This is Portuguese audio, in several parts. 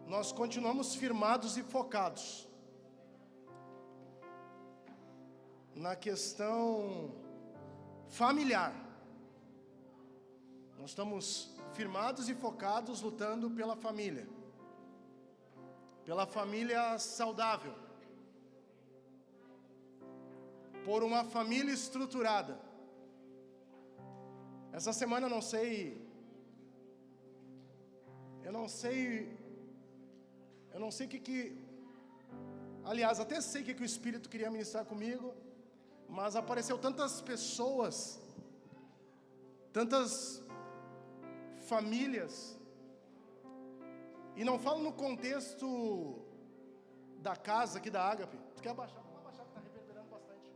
nós continuamos firmados e focados na questão familiar. Nós estamos firmados e focados lutando pela família saudável, por uma família estruturada. Essa semana eu não sei o que aliás, até sei o que o Espírito queria ministrar comigo, mas apareceu tantas pessoas, tantas famílias, e não falo no contexto da casa aqui da Ágape. Tu quer abaixar? Vamos abaixar que está reverberando bastante.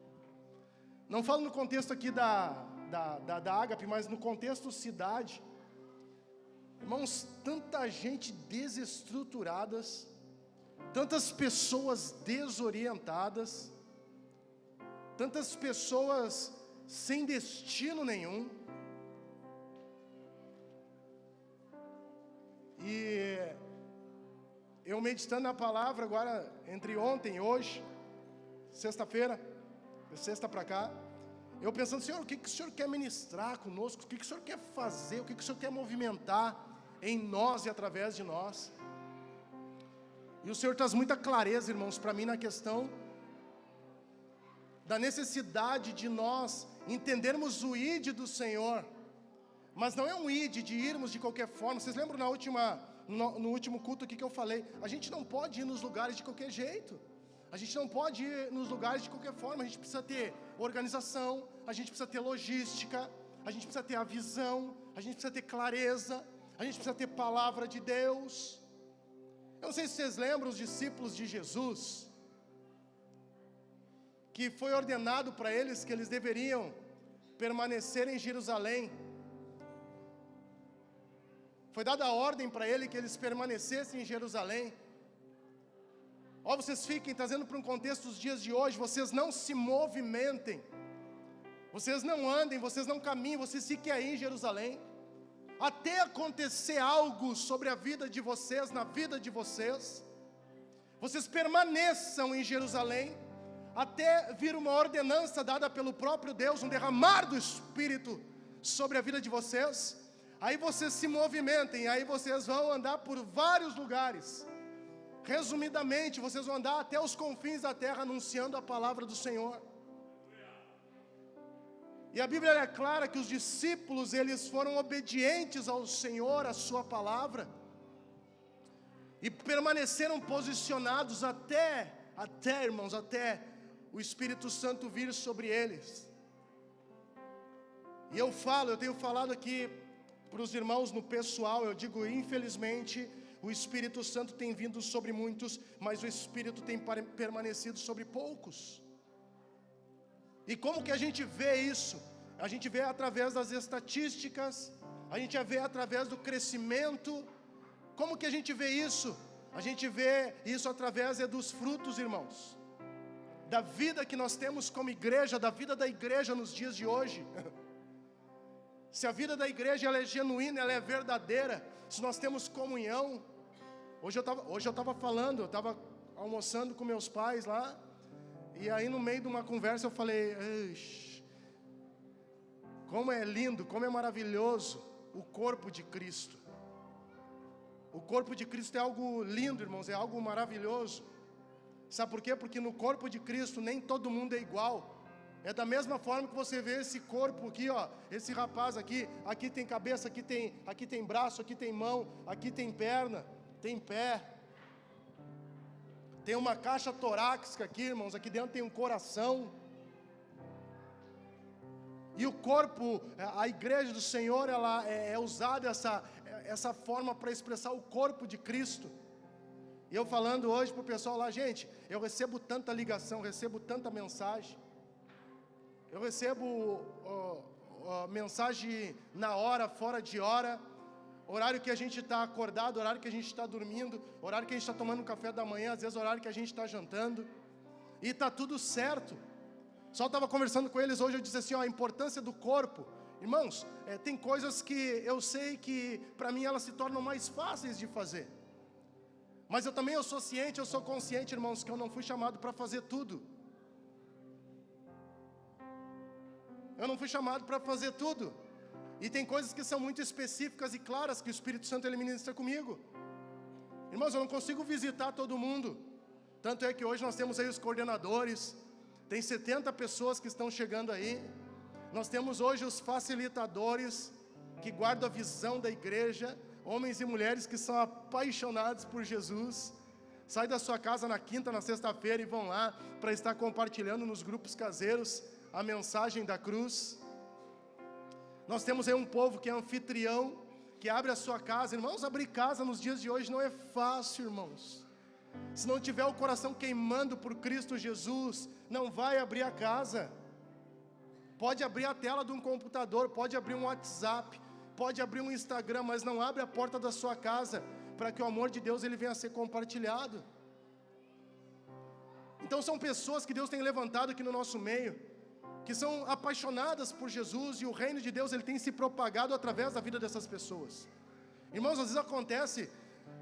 Não falo no contexto aqui da Ágape, mas no contexto cidade. Irmãos, tanta gente desestruturadas, tantas pessoas desorientadas, tantas pessoas sem destino nenhum. E eu meditando na palavra agora, entre ontem e hoje, sexta-feira, de sexta para cá, eu pensando, Senhor, o que o Senhor quer ministrar conosco? O que o Senhor quer fazer? O que o Senhor quer movimentar em nós e através de nós? E o Senhor traz muita clareza, irmãos, para mim na questão da necessidade de nós entendermos o ID do Senhor. Mas não é um id de irmos de qualquer forma. Vocês lembram no último culto aqui que eu falei? A gente não pode ir nos lugares de qualquer jeito. A gente não pode ir nos lugares de qualquer forma. A gente precisa ter organização, a gente precisa ter logística, a gente precisa ter a visão, a gente precisa ter clareza, a gente precisa ter palavra de Deus. Eu não sei se vocês lembram os discípulos de Jesus, que foi ordenado para eles que eles deveriam permanecer em Jerusalém. Foi dada a ordem para ele que eles permanecessem em Jerusalém. Vocês fiquem trazendo para um contexto os dias de hoje. Vocês não se movimentem, vocês não andem, vocês não caminhem, vocês fiquem aí em Jerusalém, até acontecer algo sobre a vida de vocês, na vida de vocês. Vocês permaneçam em Jerusalém, até vir uma ordenança dada pelo próprio Deus, um derramar do Espírito sobre a vida de vocês. Aí vocês se movimentem, aí vocês vão andar por vários lugares. Resumidamente, vocês vão andar até os confins da terra anunciando a palavra do Senhor. E a Bíblia é clara que os discípulos, eles foram obedientes ao Senhor, à sua palavra, e permaneceram posicionados até, irmãos, até o Espírito Santo vir sobre eles. E eu tenho falado aqui para os irmãos no pessoal, eu digo, infelizmente, o Espírito Santo tem vindo sobre muitos, mas o Espírito tem permanecido sobre poucos. E como que a gente vê isso? A gente vê através das estatísticas, a gente vê através do crescimento. Como que a gente vê isso? A gente vê isso através dos frutos, irmãos, da vida que nós temos como igreja, da vida da igreja nos dias de hoje. Se a vida da igreja ela é genuína, ela é verdadeira, se nós temos comunhão. Hoje eu estava falando, eu estava almoçando com meus pais lá, e aí no meio de uma conversa eu falei, como é lindo, como é maravilhoso o corpo de Cristo. O corpo de Cristo é algo lindo, irmãos, é algo maravilhoso. Sabe por quê? Porque no corpo de Cristo nem todo mundo é igual. É da mesma forma que você vê esse corpo aqui, esse rapaz aqui tem cabeça, aqui tem braço, aqui tem mão, aqui tem perna, tem pé. Tem uma caixa torácica aqui, irmãos, aqui dentro tem um coração. E o corpo, a igreja do Senhor, ela é usada essa forma para expressar o corpo de Cristo. E eu falando hoje para o pessoal lá, gente, eu recebo tanta ligação, recebo tanta mensagem. Eu recebo mensagem na hora, fora de hora, horário que a gente está acordado, horário que a gente está dormindo, horário que a gente está tomando um café da manhã, às vezes horário que a gente está jantando, e está tudo certo. Só estava conversando com eles hoje, eu disse assim, a importância do corpo, Irmãos, tem coisas que eu sei que para mim elas se tornam mais fáceis de fazer. Mas eu também eu sou consciente, irmãos, que eu não fui chamado para fazer tudo. Eu não fui chamado para fazer tudo. E tem coisas que são muito específicas e claras que o Espírito Santo ele ministra comigo. Irmãos, eu não consigo visitar todo mundo. Tanto é que hoje nós temos aí os coordenadores. Tem 70 pessoas que estão chegando aí. Nós temos hoje os facilitadores que guardam a visão da igreja. Homens e mulheres que são apaixonados por Jesus. Saem da sua casa na quinta, na sexta-feira e vão lá para estar compartilhando nos grupos caseiros a mensagem da cruz. Nós temos aí um povo que é anfitrião, que abre a sua casa. Irmãos, abrir casa nos dias de hoje não é fácil, irmãos. Se não tiver o coração queimando por Cristo Jesus, não vai abrir a casa. Pode abrir a tela de um computador, pode abrir um WhatsApp, pode abrir um Instagram, mas não abre a porta da sua casa, para que o amor de Deus ele venha a ser compartilhado. Então são pessoas que Deus tem levantado aqui no nosso meio, que são apaixonadas por Jesus, e o reino de Deus ele tem se propagado através da vida dessas pessoas. Irmãos, às vezes acontece,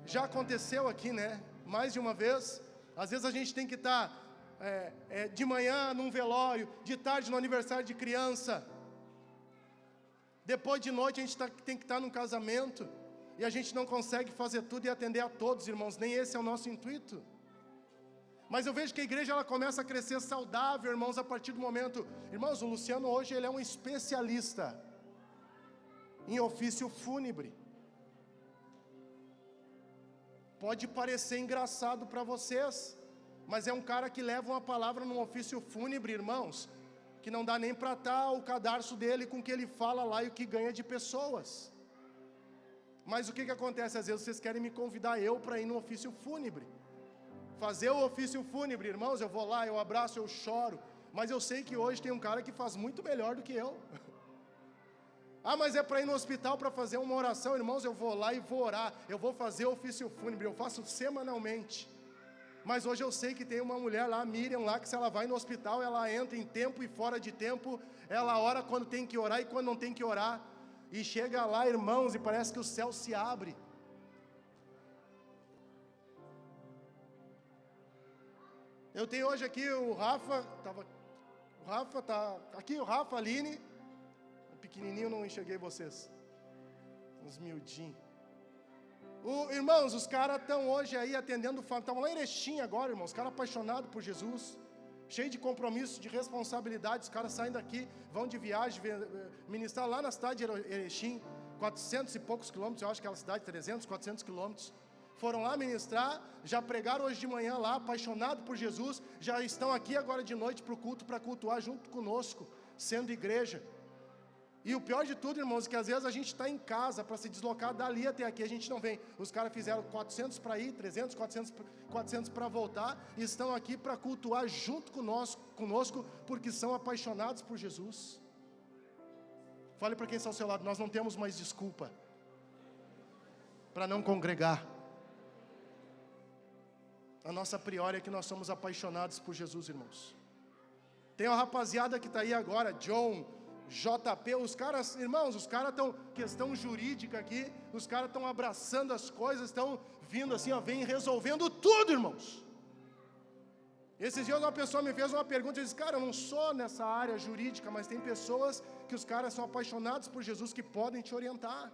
já aconteceu aqui, né? Mais de uma vez, às vezes a gente tem que estar de manhã num velório, de tarde no aniversário de criança, depois de noite a gente tem que estar num casamento, e a gente não consegue fazer tudo e atender a todos, irmãos, nem esse é o nosso intuito. Mas eu vejo que a igreja ela começa a crescer saudável, irmãos, a partir do momento... Irmãos, o Luciano hoje ele é um especialista em ofício fúnebre. Pode parecer engraçado para vocês, mas é um cara que leva uma palavra num ofício fúnebre, irmãos, que não dá nem para estar o cadarço dele com o que ele fala lá e o que ganha de pessoas. Mas o que acontece? Às vezes vocês querem me convidar eu para ir no ofício fúnebre. Fazer o ofício fúnebre, irmãos, eu vou lá, eu abraço, eu choro. Mas eu sei que hoje tem um cara que faz muito melhor do que eu. Ah, mas é para ir no hospital para fazer uma oração, irmãos, eu vou lá e vou orar. Eu vou fazer o ofício fúnebre, eu faço semanalmente. Mas hoje eu sei que tem uma mulher lá, Miriam, lá, que se ela vai no hospital, ela entra em tempo e fora de tempo. Ela ora quando tem que orar e quando não tem que orar. E chega lá, irmãos, e parece que o céu se abre. Eu tenho hoje aqui o Rafa, tá aqui, o Rafa, a Aline, o pequenininho, não enxerguei vocês, uns miudinhos. Irmãos, os caras estão hoje aí atendendo, estão lá em Erechim agora, irmãos, os caras apaixonados por Jesus, cheio de compromissos, de responsabilidade, os caras saem daqui, vão de viagem, ministrar lá na cidade de Erechim, 400 e poucos quilômetros, eu acho que é a cidade, 300, 400 quilômetros, foram lá ministrar, já pregaram hoje de manhã lá, apaixonados por Jesus, já estão aqui agora de noite para o culto, para cultuar junto conosco, sendo igreja. E o pior de tudo, irmãos, é que às vezes a gente está em casa, para se deslocar dali até aqui, a gente não vem. Os caras fizeram 400 para ir, 300, 400 para voltar, e estão aqui para cultuar junto conosco, porque são apaixonados por Jesus. Fale para quem está ao seu lado, nós não temos mais desculpa para não congregar. A nossa priori é que nós somos apaixonados por Jesus, irmãos. Tem uma rapaziada que está aí agora, John, JP, os caras, irmãos, os caras estão, questão jurídica aqui, os caras estão abraçando as coisas, estão vindo assim, ó, vem resolvendo tudo, irmãos. Esses dias uma pessoa me fez uma pergunta, eu disse, cara, eu não sou nessa área jurídica, mas tem pessoas que os caras são apaixonados por Jesus que podem te orientar.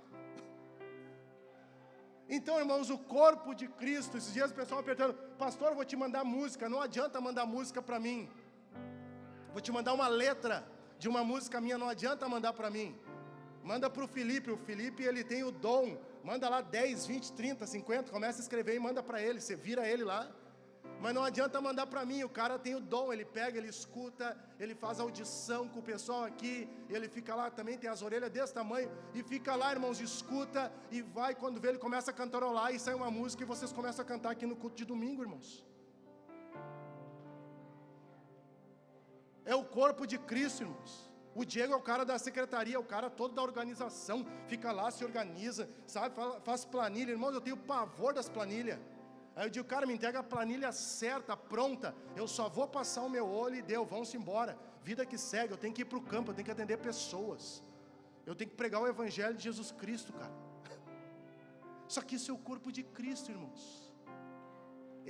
Então, irmãos, o corpo de Cristo, esses dias o pessoal me perguntando, pastor, eu vou te mandar música, não adianta mandar música para mim, vou te mandar uma letra de uma música minha, não adianta mandar para mim, manda para o Felipe ele tem o dom, manda lá 10, 20, 30, 50, começa a escrever e manda para ele, você vira ele lá, mas não adianta mandar para mim, o cara tem o dom, ele pega, ele escuta, ele faz audição com o pessoal aqui, ele fica lá, também tem as orelhas desse tamanho, e fica lá, irmãos, escuta, e vai, quando vê, ele começa a cantarolar, e sai uma música, e vocês começam a cantar aqui no culto de domingo, irmãos. É o corpo de Cristo, irmãos. O Diego é o cara da secretaria, é o cara todo da organização, fica lá, se organiza, sabe, faz planilha, irmãos, eu tenho pavor das planilhas. Aí eu digo, cara, me entrega a planilha certa, pronta, eu só vou passar o meu olho e deu, vamos embora, vida que segue, eu tenho que ir para o campo, eu tenho que atender pessoas. Eu tenho que pregar o evangelho de Jesus Cristo, cara. Só que isso é o corpo de Cristo, irmãos.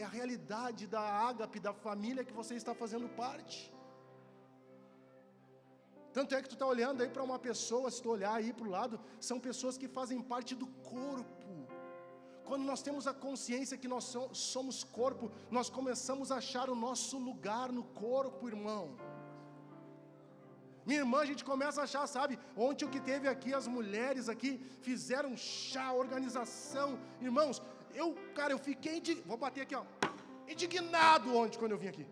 É a realidade da ágape, da família que você está fazendo parte. Tanto é que tu está olhando aí para uma pessoa, se tu olhar aí para o lado, são pessoas que fazem parte do corpo. Quando nós temos a consciência que nós somos corpo, nós começamos a achar o nosso lugar no corpo, irmão. Minha irmã, a gente começa a achar, sabe? Ontem o que teve aqui, as mulheres aqui fizeram chá, organização. Irmãos, eu fiquei, vou bater aqui, ó, indignado ontem quando eu vim aqui.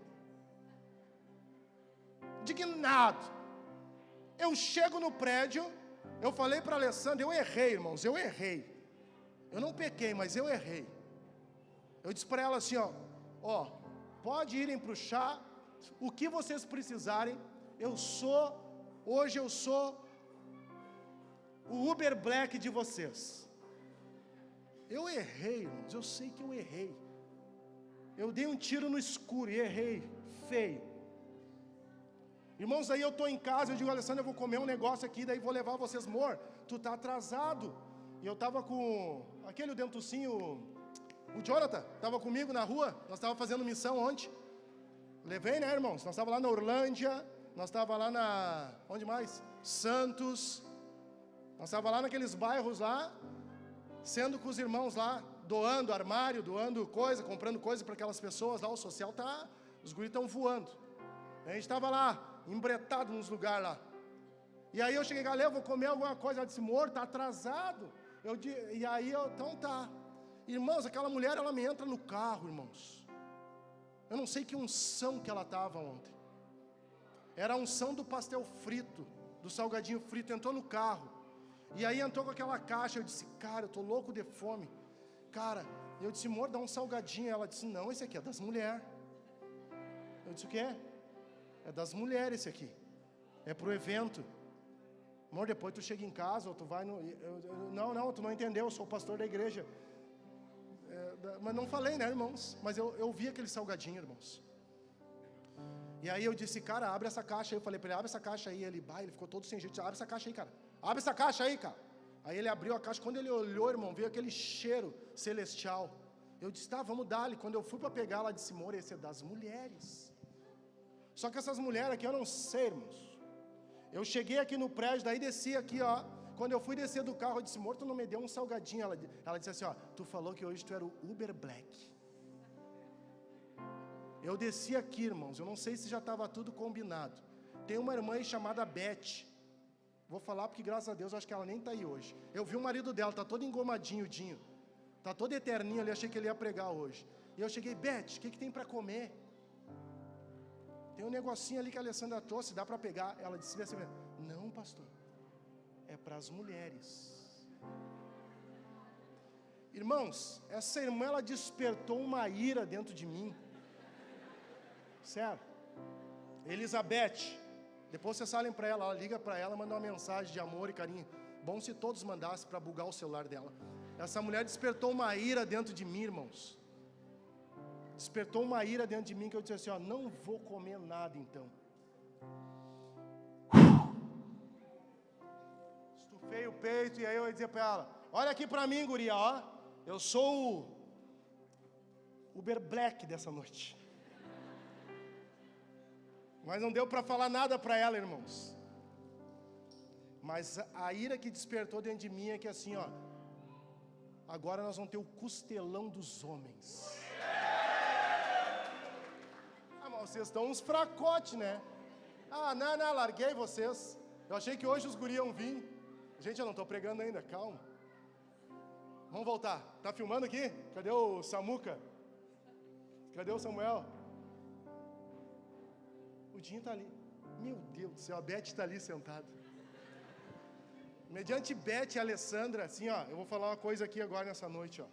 Indignado. Eu chego no prédio, eu falei para a Alessandra, eu errei, irmãos, eu errei. Eu não pequei, mas eu errei. Eu disse para ela assim, ó, pode irem para o chá, o que vocês precisarem. Hoje eu sou o Uber Black de vocês. Eu errei, irmãos, eu sei que eu errei. Eu dei um tiro no escuro e errei, feio. Irmãos, aí eu estou em casa, eu digo, Alessandra, eu vou comer um negócio aqui, daí vou levar vocês, amor, tu está atrasado. E eu estava com aquele dentucinho, o Jonathan, estava comigo na rua, nós estávamos fazendo missão ontem. Levei, né, irmãos? Nós estávamos lá na Orlândia, nós estávamos lá na, onde mais? Santos. Nós estávamos lá naqueles bairros lá, sendo com os irmãos lá, doando armário, doando coisa, comprando coisa para aquelas pessoas lá, o social tá, os guris estão voando. A gente estava lá, embretado nos lugares lá. E aí eu cheguei, galera, eu vou comer alguma coisa. Ela disse, amor, tá atrasado. E aí então tá. Irmãos, aquela mulher, ela me entra no carro, irmãos. Eu não sei que unção que ela estava ontem. Era a unção do pastel frito, do salgadinho frito, entrou no carro. E aí entrou com aquela caixa, eu disse, cara, eu tô louco de fome. Cara, eu disse, amor, dá um salgadinho. Ela disse, não, esse aqui é das mulheres. Eu disse, o quê? É das mulheres esse aqui. É pro evento. Amor, depois tu chega em casa, ou tu vai no... Não, tu não entendeu, eu sou o pastor da igreja. Mas não falei, né, irmãos? Mas eu vi aquele salgadinho, irmãos. E aí eu disse, cara, abre essa caixa aí. Eu falei para ele, abre essa caixa aí. Ele ficou todo sem jeito, abre essa caixa aí, cara. Abre essa caixa aí, cara. Aí ele abriu a caixa, quando ele olhou, irmão, veio aquele cheiro celestial. Eu disse, tá, vamos dar-lhe. Quando eu fui para pegar, ela disse, amor, esse é das mulheres. Só que essas mulheres aqui, eu não sei, irmãos. Eu cheguei aqui no prédio, daí desci aqui, ó. Quando eu fui descer do carro, eu disse, amor, tu não me deu um salgadinho. Ela disse assim, ó, tu falou que hoje tu era o Uber Black. Eu desci aqui, irmãos, eu não sei se já estava tudo combinado. Tem uma irmã aí chamada Beth. Vou falar porque, graças a Deus, eu acho que ela nem está aí hoje. Eu vi o marido dela, está todo engomadinho, Dinho. Está todo eterninho ali, achei que ele ia pregar hoje. E eu cheguei, Beth, o que tem para comer? Tem um negocinho ali que a Alessandra trouxe, dá para pegar. Ela disse assim, não, pastor, é para as mulheres. Irmãos, essa irmã, ela despertou uma ira dentro de mim. Sério. Elizabeth, depois vocês falem para ela liga para ela, manda uma mensagem de amor e carinho. Bom se todos mandassem para bugar o celular dela. Essa mulher despertou uma ira dentro de mim, irmãos. Despertou uma ira dentro de mim que eu disse assim, ó, não vou comer nada então. Estufei o peito e aí eu ia dizer para ela, olha aqui para mim, guria, ó, eu sou o Uber Black dessa noite. Mas não deu para falar nada para ela, irmãos. Mas a ira que despertou dentro de mim é que assim, ó, agora nós vamos ter o costelão dos homens. Vocês estão uns fracotes, né? Não, larguei vocês. Eu achei que hoje os guris iam vir. Gente, eu não estou pregando ainda, calma. Vamos voltar. Tá filmando aqui? Cadê o Samuca? Cadê o Samuel? O Dinho está ali. Meu Deus do céu, a Beth está ali sentada. Mediante Beth e Alessandra, assim, ó, eu vou falar uma coisa aqui agora nessa noite, ó.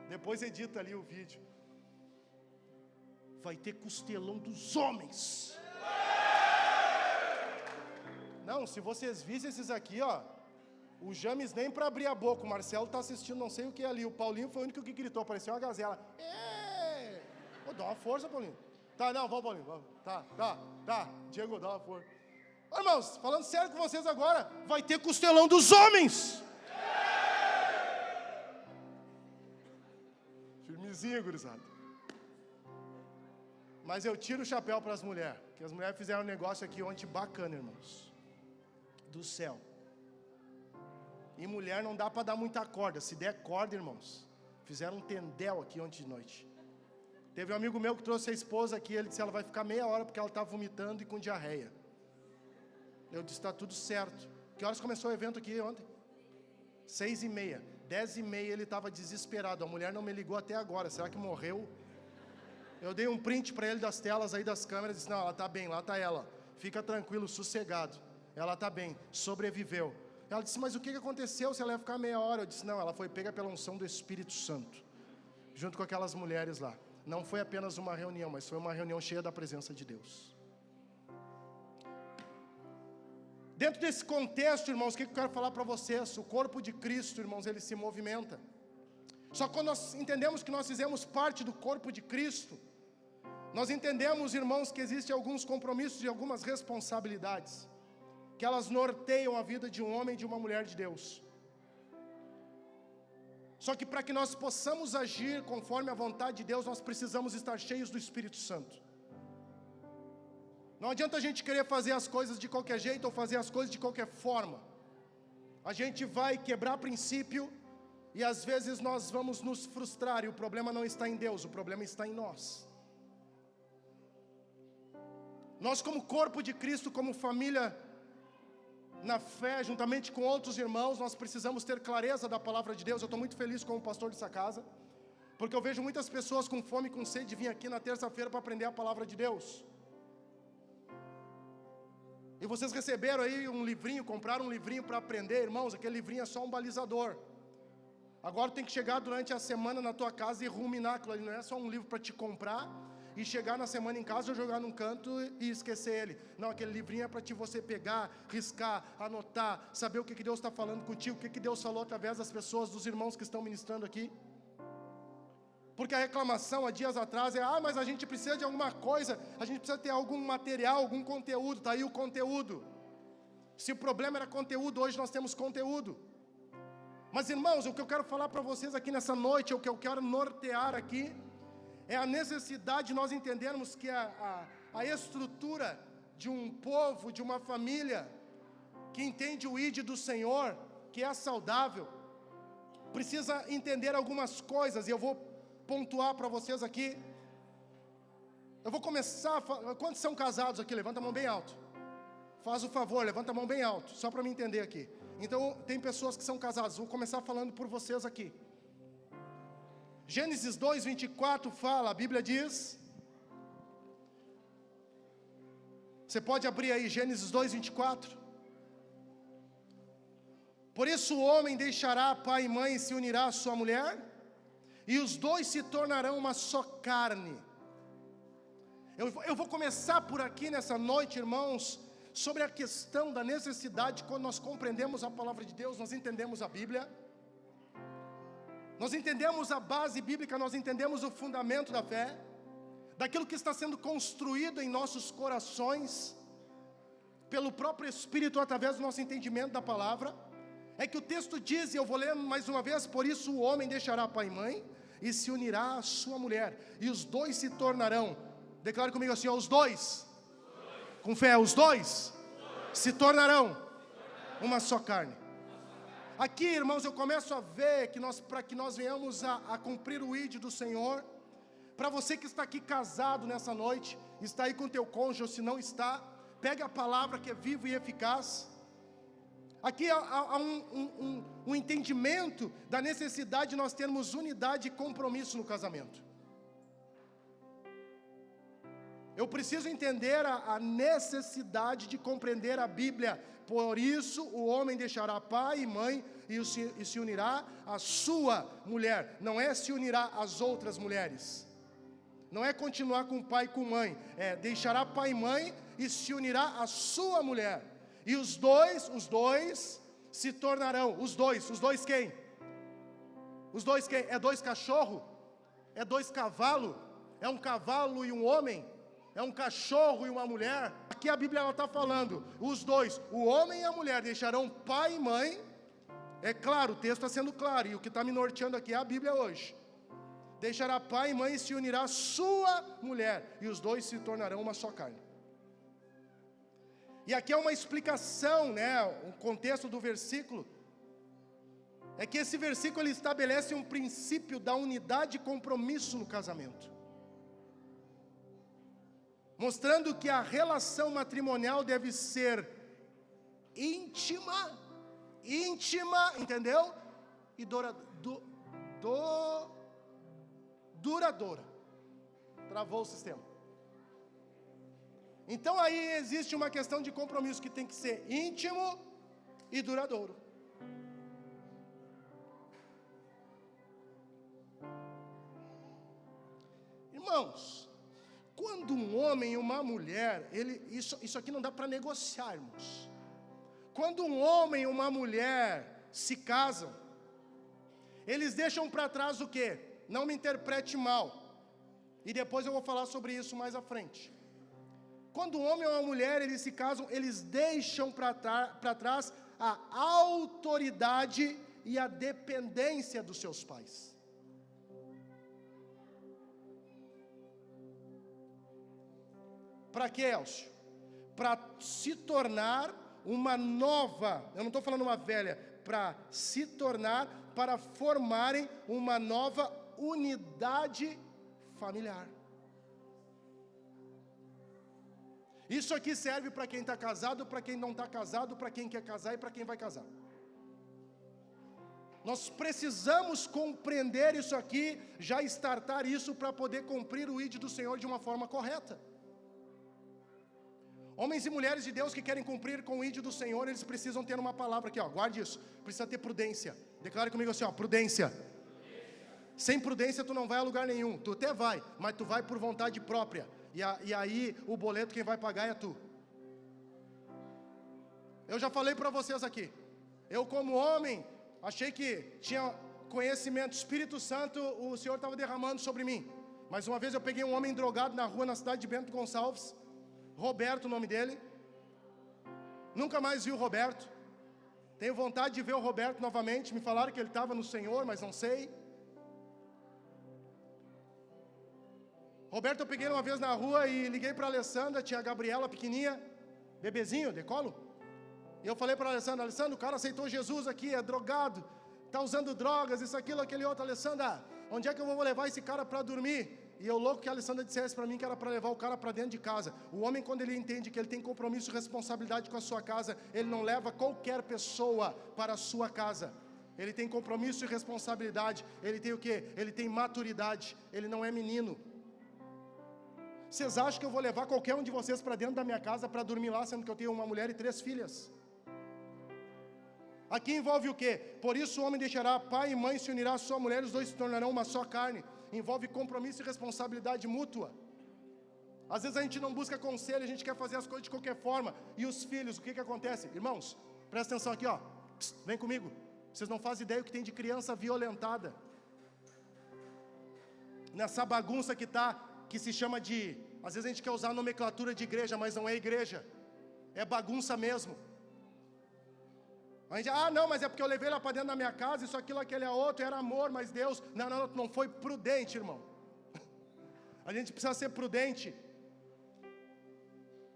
Depois edita ali o vídeo. Vai ter costelão dos homens. Não, se vocês vissem esses aqui, ó, o James nem para abrir a boca, o Marcelo tá assistindo, não sei o que ali, o Paulinho foi o único que gritou, parecia uma gazela. Dá uma força, Paulinho. Tá, não, vamos, Paulinho, vamos. Tá, Diego, dá uma força. Ô, irmãos, falando sério com vocês agora, vai ter costelão dos homens. Firmezinho, gurizada. Mas eu tiro o chapéu para as mulheres, que as mulheres fizeram um negócio aqui ontem bacana, irmãos, do céu. E mulher não dá para dar muita corda. Se der corda, irmãos, fizeram um tendel aqui ontem de noite. Teve um amigo meu que trouxe a esposa aqui, ele disse, ela vai ficar meia hora porque ela está vomitando e com diarreia. Eu disse, está tudo certo. Que horas começou o evento aqui ontem? 6:30. 10:30 ele estava desesperado. A mulher não me ligou até agora. Será que morreu? Eu dei um print para ele das telas aí das câmeras. Disse, não, ela está bem, lá está ela. Fica tranquilo, sossegado. Ela está bem, sobreviveu. Ela disse, mas o que aconteceu se ela ia ficar meia hora? Eu disse, não, ela foi pega pela unção do Espírito Santo, junto com aquelas mulheres lá. Não foi apenas uma reunião, mas foi uma reunião cheia da presença de Deus. Dentro desse contexto, irmãos, o que eu quero falar para vocês? O corpo de Cristo, irmãos, ele se movimenta. Só que quando nós entendemos que nós fizemos parte do corpo de Cristo, nós entendemos, irmãos, que existem alguns compromissos e algumas responsabilidades, que elas norteiam a vida de um homem e de uma mulher de Deus. Só que para que nós possamos agir conforme a vontade de Deus, nós precisamos estar cheios do Espírito Santo. Não adianta a gente querer fazer as coisas de qualquer jeito ou fazer as coisas de qualquer forma. A gente vai quebrar princípio e às vezes nós vamos nos frustrar, e o problema não está em Deus, o problema está em nós. Nós, como corpo de Cristo, como família na fé, juntamente com outros irmãos, nós precisamos ter clareza da palavra de Deus. Eu estou muito feliz como pastor dessa casa, porque eu vejo muitas pessoas com fome e com sede de vir aqui na terça-feira para aprender a palavra de Deus. E vocês receberam aí um livrinho, compraram um livrinho para aprender, irmãos, aquele livrinho é só um balizador. Agora tem que chegar durante a semana na tua casa e ruminar aquilo ali, não é só um livro para te comprar e chegar na semana em casa, jogar num canto e esquecer ele. Não, aquele livrinho é para você pegar, riscar, anotar, saber o que Deus está falando contigo, o que Deus falou através das pessoas, dos irmãos que estão ministrando aqui. Porque a reclamação há dias atrás é, mas a gente precisa de alguma coisa, a gente precisa ter algum material, algum conteúdo, está aí o conteúdo. Se o problema era conteúdo, hoje nós temos conteúdo. Mas irmãos, o que eu quero falar para vocês aqui nessa noite, o que eu quero nortear aqui, é a necessidade de nós entendermos que a estrutura de um povo, de uma família, que entende o ID do Senhor, que é saudável, precisa entender algumas coisas, e eu vou pontuar para vocês aqui. Eu vou começar, quantos são casados aqui? Levanta a mão bem alto. Faz o favor, levanta a mão bem alto, só para me entender aqui. Então, tem pessoas que são casadas, vou começar falando por vocês aqui. Gênesis 2:24 fala, a Bíblia diz, você pode abrir aí, Gênesis 2:24. Por isso o homem deixará pai e mãe e se unirá à sua mulher, e os dois se tornarão uma só carne. Eu vou começar por aqui nessa noite, irmãos, sobre a questão da necessidade. Quando nós compreendemos a palavra de Deus, nós entendemos a Bíblia, nós entendemos a base bíblica, nós entendemos o fundamento da fé, daquilo que está sendo construído em nossos corações, pelo próprio Espírito, através do nosso entendimento da palavra. É que o texto diz, e eu vou ler mais uma vez, por isso o homem deixará pai e mãe, e se unirá à sua mulher, e os dois se tornarão, declare comigo assim, os dois, com fé, os dois se tornarão uma só carne. Aqui, irmãos, eu começo a ver que para que nós venhamos a cumprir o ID do Senhor, para você que está aqui casado nessa noite, está aí com teu cônjuge, ou se não está, pega a palavra que é viva e eficaz. Aqui há um entendimento da necessidade de nós termos unidade e compromisso no casamento. Eu preciso entender a necessidade de compreender a Bíblia. Por isso o homem deixará pai e mãe e se unirá à sua mulher. Não é se unirá às outras mulheres. Não é continuar com pai e com mãe. É deixará pai e mãe e se unirá à sua mulher. E os dois se tornarão, os dois quem? Os dois quem? É dois cachorros? É dois cavalos? É um cavalo e um homem? É um cachorro e uma mulher? aqui a Bíblia está falando, os dois, o homem e a mulher, deixarão pai e mãe. É claro, o texto está sendo claro, e o que está me norteando aqui é a Bíblia hoje. Deixará pai e mãe e se unirá à sua mulher, e os dois se tornarão uma só carne. E aqui é uma explicação, né? O contexto do versículo é que esse versículo ele estabelece um princípio da unidade e compromisso no casamento, mostrando que a relação matrimonial deve ser íntima, entendeu? E duradoura. Travou o sistema. Então aí existe uma questão de compromisso que tem que ser íntimo e duradouro. Irmãos, quando um homem e uma mulher, isso aqui não dá para negociar, irmãos. Quando um homem e uma mulher se casam, eles deixam para trás o quê? Não me interprete mal, e depois eu vou falar sobre isso mais à frente. Quando um homem e uma mulher, eles se casam, eles deixam para trás a autoridade e a dependência dos seus pais. Para quê, Elcio? Para se tornar uma nova, eu não estou falando uma velha, para se tornar, para formarem uma nova unidade familiar. Isso aqui serve para quem está casado, para quem não está casado, para quem quer casar e para quem vai casar. Nós precisamos compreender isso aqui, já startar isso para poder cumprir o ID do Senhor de uma forma correta. Homens e mulheres de Deus que querem cumprir com o ID do Senhor, eles precisam ter uma palavra aqui, ó, guarde isso, precisa ter prudência. Declare comigo assim, ó, prudência. Sem prudência tu não vai a lugar nenhum, tu até vai, mas tu vai por vontade própria. E aí o boleto quem vai pagar é tu. Eu já falei para vocês aqui, eu como homem, achei que tinha conhecimento, Espírito Santo, o Senhor estava derramando sobre mim. Mas uma vez eu peguei um homem drogado na rua, na cidade de Bento Gonçalves, Roberto o nome dele, nunca mais vi o Roberto, tenho vontade de ver o Roberto novamente, me falaram que ele estava no Senhor, mas não sei. Roberto eu peguei uma vez na rua e liguei para a Alessandra, tinha a Gabriela pequenininha, bebezinho, decolo, e eu falei para a Alessandra, o cara aceitou Jesus aqui, é drogado, está usando drogas, isso, aquilo, aquele outro. Alessandra, onde é que eu vou levar esse cara para dormir? E eu louco que a Alessandra dissesse para mim que era para levar o cara para dentro de casa. O homem, quando ele entende que ele tem compromisso e responsabilidade com a sua casa, ele não leva qualquer pessoa para a sua casa. Ele tem compromisso e responsabilidade, ele tem o quê? Ele tem maturidade, ele não é menino. Vocês acham que eu vou levar qualquer um de vocês para dentro da minha casa para dormir lá, sendo que eu tenho uma mulher e 3 filhas? Aqui envolve o quê? Por isso o homem deixará pai e mãe, se unirá à sua mulher, os dois se tornarão uma só carne. Envolve compromisso e responsabilidade mútua. Às vezes a gente não busca conselho, a gente quer fazer as coisas de qualquer forma. E os filhos, o que acontece? Irmãos, presta atenção aqui, ó. Psst, vem comigo. Vocês não fazem ideia o que tem de criança violentada nessa bagunça que se chama de, às vezes a gente quer usar a nomenclatura de igreja, mas não é igreja, é bagunça mesmo. A gente, não, mas é porque eu levei lá para dentro da minha casa, isso, aquilo, aquele é outro, era amor, mas Deus, não foi prudente, irmão. A gente precisa ser prudente.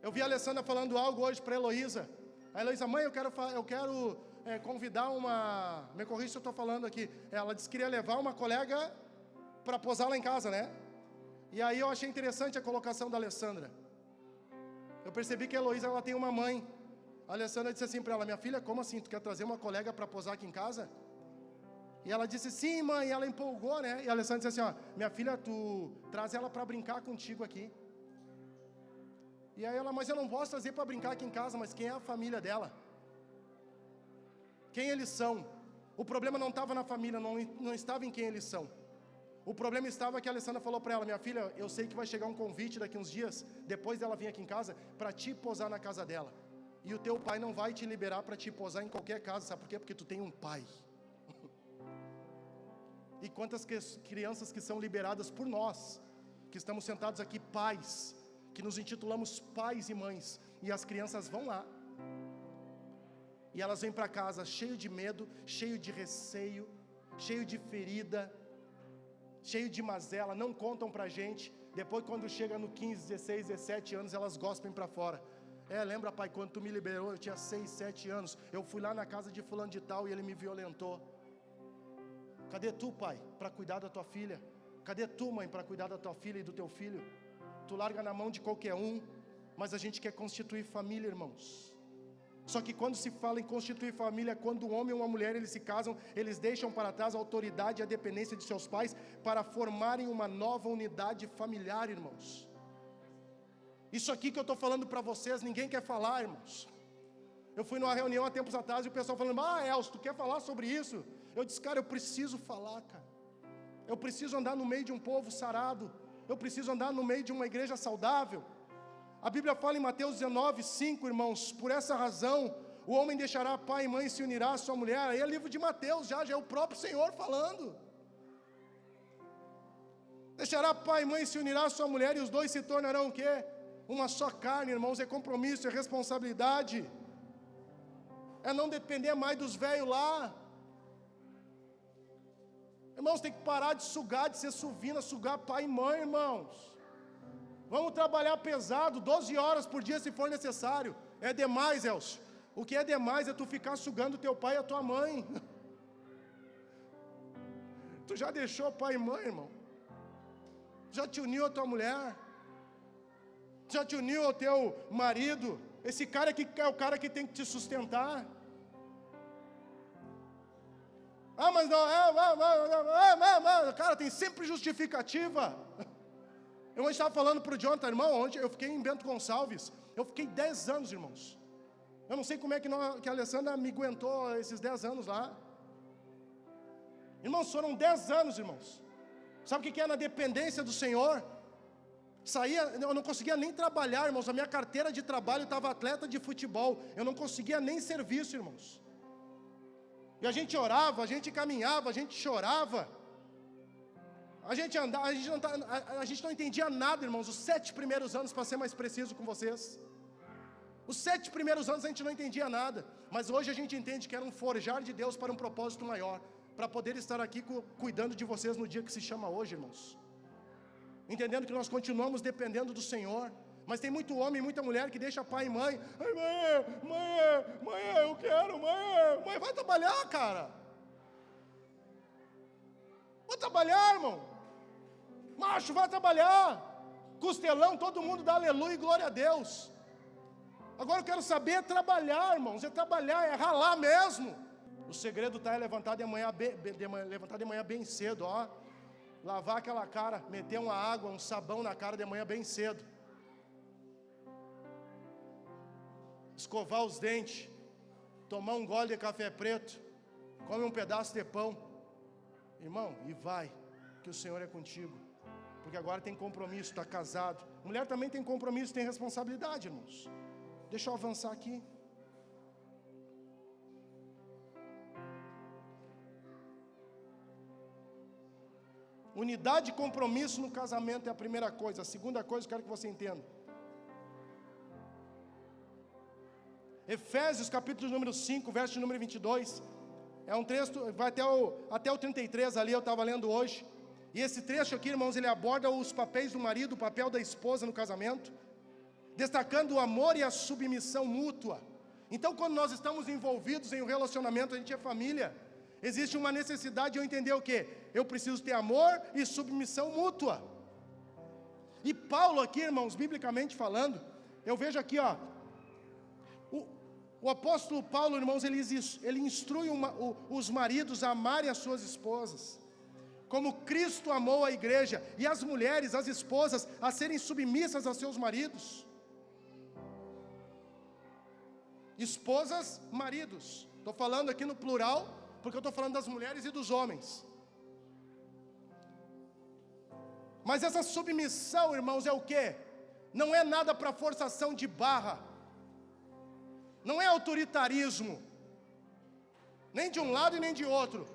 Eu vi a Alessandra falando algo hoje para a Heloísa. A Heloísa, mãe, eu quero convidar uma, me corrija se eu estou falando aqui, ela disse que queria levar uma colega para posar lá em casa, né? E aí eu achei interessante a colocação da Alessandra. Eu percebi que a Heloísa, ela tem uma mãe. A Alessandra disse assim para ela, minha filha, como assim, tu quer trazer uma colega para posar aqui em casa? E ela disse, sim mãe, e ela empolgou, né? E a Alessandra disse assim, minha filha, tu traz ela para brincar contigo aqui. E aí ela, mas eu não posso trazer para brincar aqui em casa, mas quem é a família dela? Quem eles são? O problema não estava na família, não estava em quem eles são. O problema estava que a Alessandra falou para ela, minha filha, eu sei que vai chegar um convite daqui uns dias, depois dela vir aqui em casa, para te posar na casa dela. E o teu pai não vai te liberar para te posar em qualquer casa, sabe por quê? Porque tu tem um pai. E quantas crianças que são liberadas por nós, que estamos sentados aqui, pais, que nos intitulamos pais e mães, e as crianças vão lá. E elas vêm para casa cheio de medo, cheio de receio, cheio de ferida, cheio de mazela, não contam pra gente. Depois, quando chega no 15, 16, 17 anos, elas gospem para fora. Lembra, pai, quando tu me liberou, eu tinha 6, 7 anos, eu fui lá na casa de fulano de tal e ele me violentou. Cadê tu, pai, para cuidar da tua filha? Cadê tu, mãe, para cuidar da tua filha e do teu filho? Tu larga na mão de qualquer um, mas a gente quer constituir família, irmãos. Só que quando se fala em constituir família, quando um homem e uma mulher eles se casam, eles deixam para trás a autoridade e a dependência de seus pais para formarem uma nova unidade familiar, irmãos. Isso aqui que eu estou falando para vocês, ninguém quer falar, irmãos. Eu fui numa reunião há tempos atrás e o pessoal falando: Elcio, tu quer falar sobre isso? Eu disse: cara, eu preciso falar, cara. Eu preciso andar no meio de um povo sarado. Eu preciso andar no meio de uma igreja saudável. A Bíblia fala em Mateus 19, 5, irmãos: por essa razão, o homem deixará pai e mãe e se unirá à sua mulher. Aí é livro de Mateus, já é o próprio Senhor falando. Deixará pai e mãe e se unirá à sua mulher, e os dois se tornarão o quê? Uma só carne, irmãos. É compromisso, é responsabilidade. É não depender mais dos velhos lá. Irmãos, tem que parar de sugar, de ser suvina, sugar pai e mãe, irmãos. Vamos trabalhar pesado, 12 horas por dia se for necessário. É demais, Elcio. O que é demais é tu ficar sugando teu pai e a tua mãe. Tu já deixou pai e mãe, irmão? Já te uniu a tua mulher? Já te uniu ao teu marido? Esse cara que é o cara que tem que te sustentar. Mas não, cara, tem sempre justificativa. Eu estava falando para o Jonathan, irmão, ontem eu fiquei em Bento Gonçalves, eu fiquei 10 anos, irmãos. Eu não sei como é que a Alessandra me aguentou esses 10 anos lá. Irmãos, foram 10 anos, irmãos. Sabe o que é na dependência do Senhor? Eu não conseguia nem trabalhar, irmãos. A minha carteira de trabalho estava atleta de futebol. Eu não conseguia nem serviço, irmãos. E a gente orava, a gente caminhava, a gente chorava. A gente andava, a gente não entendia nada, irmãos. Os 7 primeiros anos, para ser mais preciso com vocês. Os 7 primeiros anos a gente não entendia nada. Mas hoje a gente entende que era um forjar de Deus para um propósito maior. Para poder estar aqui cuidando de vocês no dia que se chama hoje, irmãos. Entendendo que nós continuamos dependendo do Senhor. Mas tem muito homem e muita mulher que deixa pai e mãe. Mãe, eu quero, mãe, vai trabalhar, cara. Vai trabalhar, irmão. Macho, vai trabalhar. Costelão, todo mundo dá aleluia e glória a Deus. Agora eu quero saber trabalhar, irmãos. É trabalhar, é ralar mesmo. O segredo está levantar de manhã bem cedo, ó. Lavar aquela cara, meter uma água, um sabão na cara de manhã bem cedo. Escovar os dentes, tomar um gole de café preto, come um pedaço de pão, irmão, e vai, que o Senhor é contigo, porque agora tem compromisso, está casado. Mulher também tem compromisso, tem responsabilidade, irmãos. Deixa eu avançar aqui. Unidade e compromisso no casamento é a primeira coisa. A segunda coisa, eu quero que você entenda. Efésios capítulo número 5, verso número 22, é um texto, vai até o 33 ali, eu estava lendo hoje, e esse trecho aqui, irmãos, ele aborda os papéis do marido, o papel da esposa no casamento, destacando o amor e a submissão mútua. Então, quando nós estamos envolvidos em um relacionamento, a gente é família, existe uma necessidade de eu entender o quê? Eu preciso ter amor e submissão mútua. E Paulo aqui, irmãos, biblicamente falando, eu vejo aqui, ó, o apóstolo Paulo, irmãos, ele instrui os maridos a amarem as suas esposas, como Cristo amou a igreja, e as mulheres, as esposas, a serem submissas a seus maridos. Esposas, maridos. Estou falando aqui no plural, porque eu estou falando das mulheres e dos homens. Mas essa submissão, irmãos, é o quê? Não é nada para forçação de barra. Não é autoritarismo, nem de um lado e nem de outro,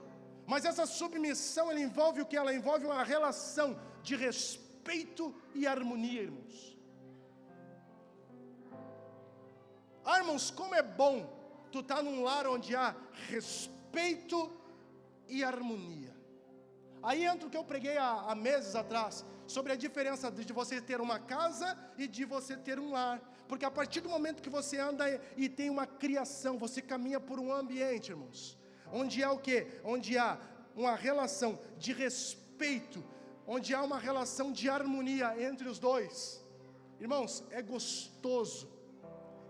mas essa submissão, ela envolve o que? Ela envolve uma relação de respeito e harmonia, irmãos. irmãos, como é bom tu estar num lar onde há respeito e harmonia. Aí entra o que eu preguei há meses atrás, sobre a diferença de você ter uma casa e de você ter um lar. Porque a partir do momento que você anda e tem uma criação, você caminha por um ambiente, irmãos, onde há o quê? Onde há uma relação de respeito, onde há uma relação de harmonia entre os dois. Irmãos, é gostoso,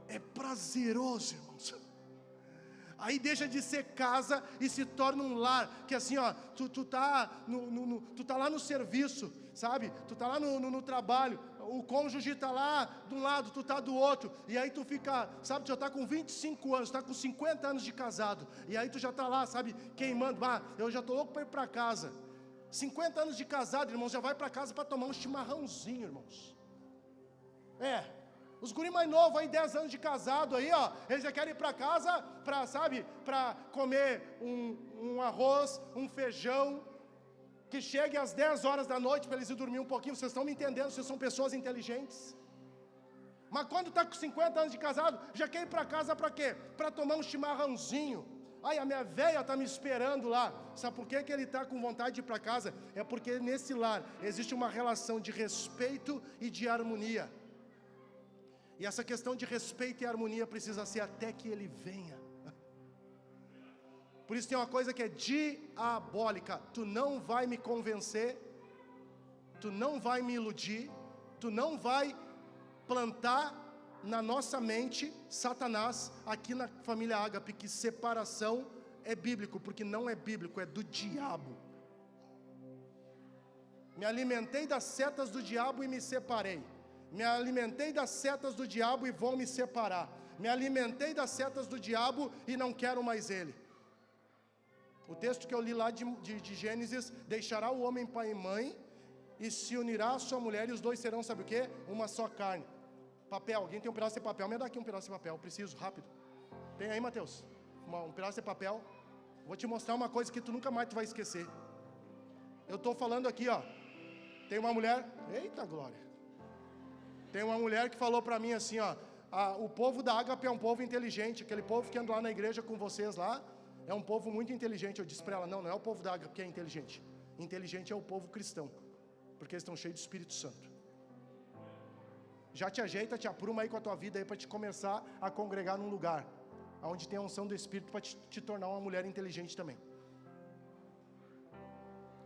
é prazeroso, irmãos. Aí deixa de ser casa e se torna um lar, que assim, ó, tu tá lá no serviço, sabe? Tu tá lá no trabalho, o cônjuge tá lá de um lado, tu tá do outro, e aí tu fica, sabe, tu já tá com 25 anos, tá com 50 anos de casado, e aí tu já tá lá, sabe, queimando, eu já tô louco para ir para casa. 50 anos de casado, irmãos, já vai para casa para tomar um chimarrãozinho, irmãos. Os guri mais novos aí, 10 anos de casado aí, ó, eles já querem ir para casa para comer um arroz, um feijão, que chegue às 10 horas da noite para eles ir dormir um pouquinho. Vocês estão me entendendo? Vocês são pessoas inteligentes. Mas quando está com 50 anos de casado, já quer ir para casa para quê? Para tomar um chimarrãozinho. Ai, a minha velha está me esperando lá. Sabe por que ele está com vontade de ir para casa? É porque nesse lar existe uma relação de respeito e de harmonia. E essa questão de respeito e harmonia precisa ser até que ele venha. Por isso tem uma coisa que é diabólica. Tu não vai me convencer, tu não vai me iludir, tu não vai plantar na nossa mente Satanás aqui na família Ágape, que separação é bíblico, porque não é bíblico, é do diabo. Me alimentei das setas do diabo e me separei. Me alimentei das setas do diabo e vou me separar. Me alimentei das setas do diabo e não quero mais ele. O texto que eu li lá de Gênesis: deixará o homem pai e mãe e se unirá à sua mulher, e os dois serão, sabe o que? Uma só carne. Papel, alguém tem um pedaço de papel? Me dá aqui um pedaço de papel, preciso, rápido. Tem aí, Mateus? Um pedaço de papel. Vou te mostrar uma coisa que tu nunca mais tu vai esquecer. Eu estou falando aqui, ó. Tem uma mulher, eita glória. Tem uma mulher que falou para mim assim, ó: o povo da Ágape é um povo inteligente. Aquele povo que anda lá na igreja com vocês lá é um povo muito inteligente. Eu disse para ela: não é o povo da Ágape que é inteligente. Inteligente é o povo cristão, porque eles estão cheios do Espírito Santo. Já te ajeita, te apruma aí com a tua vida aí para te começar a congregar num lugar onde tem a unção do Espírito para te tornar uma mulher inteligente também.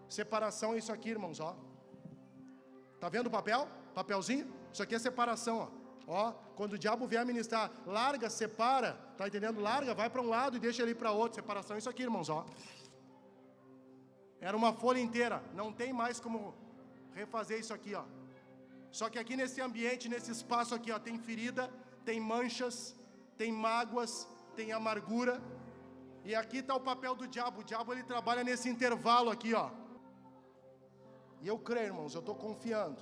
Separação é isso aqui, irmãos, ó. Tá vendo o papel? Papelzinho? Isso aqui é separação, ó. Quando o diabo vier ministrar, larga, separa, tá entendendo? Larga, vai para um lado e deixa ele para outro. Separação é isso aqui, irmãos, ó. Era uma folha inteira, não tem mais como refazer isso aqui, ó. Só que aqui nesse ambiente, nesse espaço aqui, ó, tem ferida, tem manchas, tem mágoas, tem amargura. E aqui está o papel do diabo. O diabo, ele trabalha nesse intervalo aqui, ó. E eu creio, irmãos, eu estou confiando.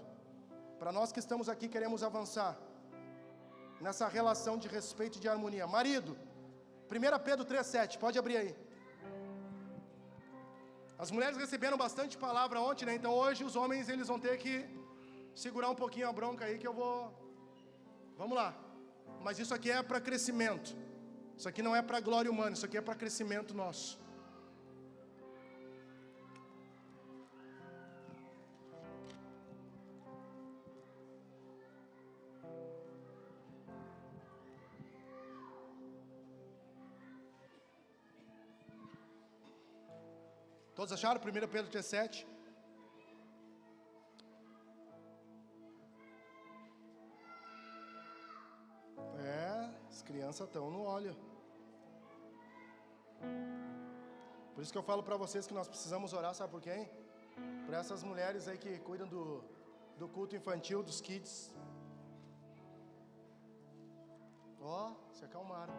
Para nós que estamos aqui, queremos avançar nessa relação de respeito e de harmonia. Marido, 1 Pedro 3,7, pode abrir aí. As mulheres receberam bastante palavra ontem, né? Então hoje os homens, eles vão ter que segurar um pouquinho a bronca aí, que eu vou... Vamos lá. Mas isso aqui é para crescimento. Isso aqui não é para glória humana, isso aqui é para crescimento nosso. Todos acharam? 1 Pedro 3,7. As crianças estão no óleo. Por isso que eu falo para vocês que nós precisamos orar, sabe por quem? Por essas mulheres aí que cuidam do culto infantil, dos kids. Se acalmaram.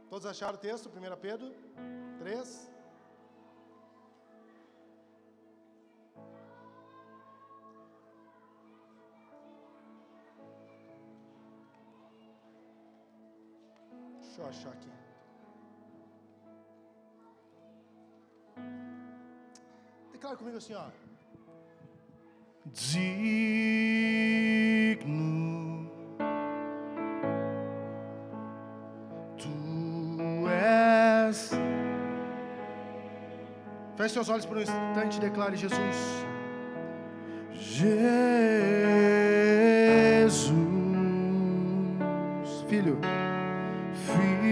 Todos acharam o texto? 1 Pedro 3. Deixa eu achar aqui. Declara comigo assim, ó. Digno Feche seus olhos por um instante e declare: Jesus. Jesus, Filho, Filho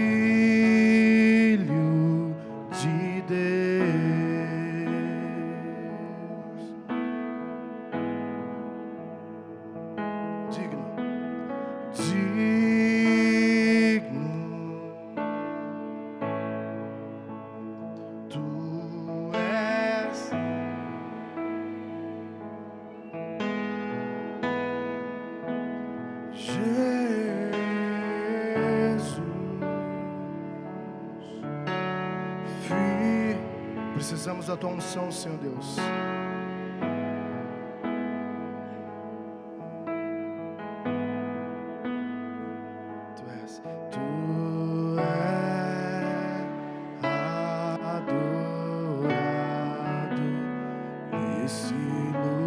de Deus, digno, digno, Tu és. Precisamos da Tua unção, Senhor Deus. Tu és adorado nesse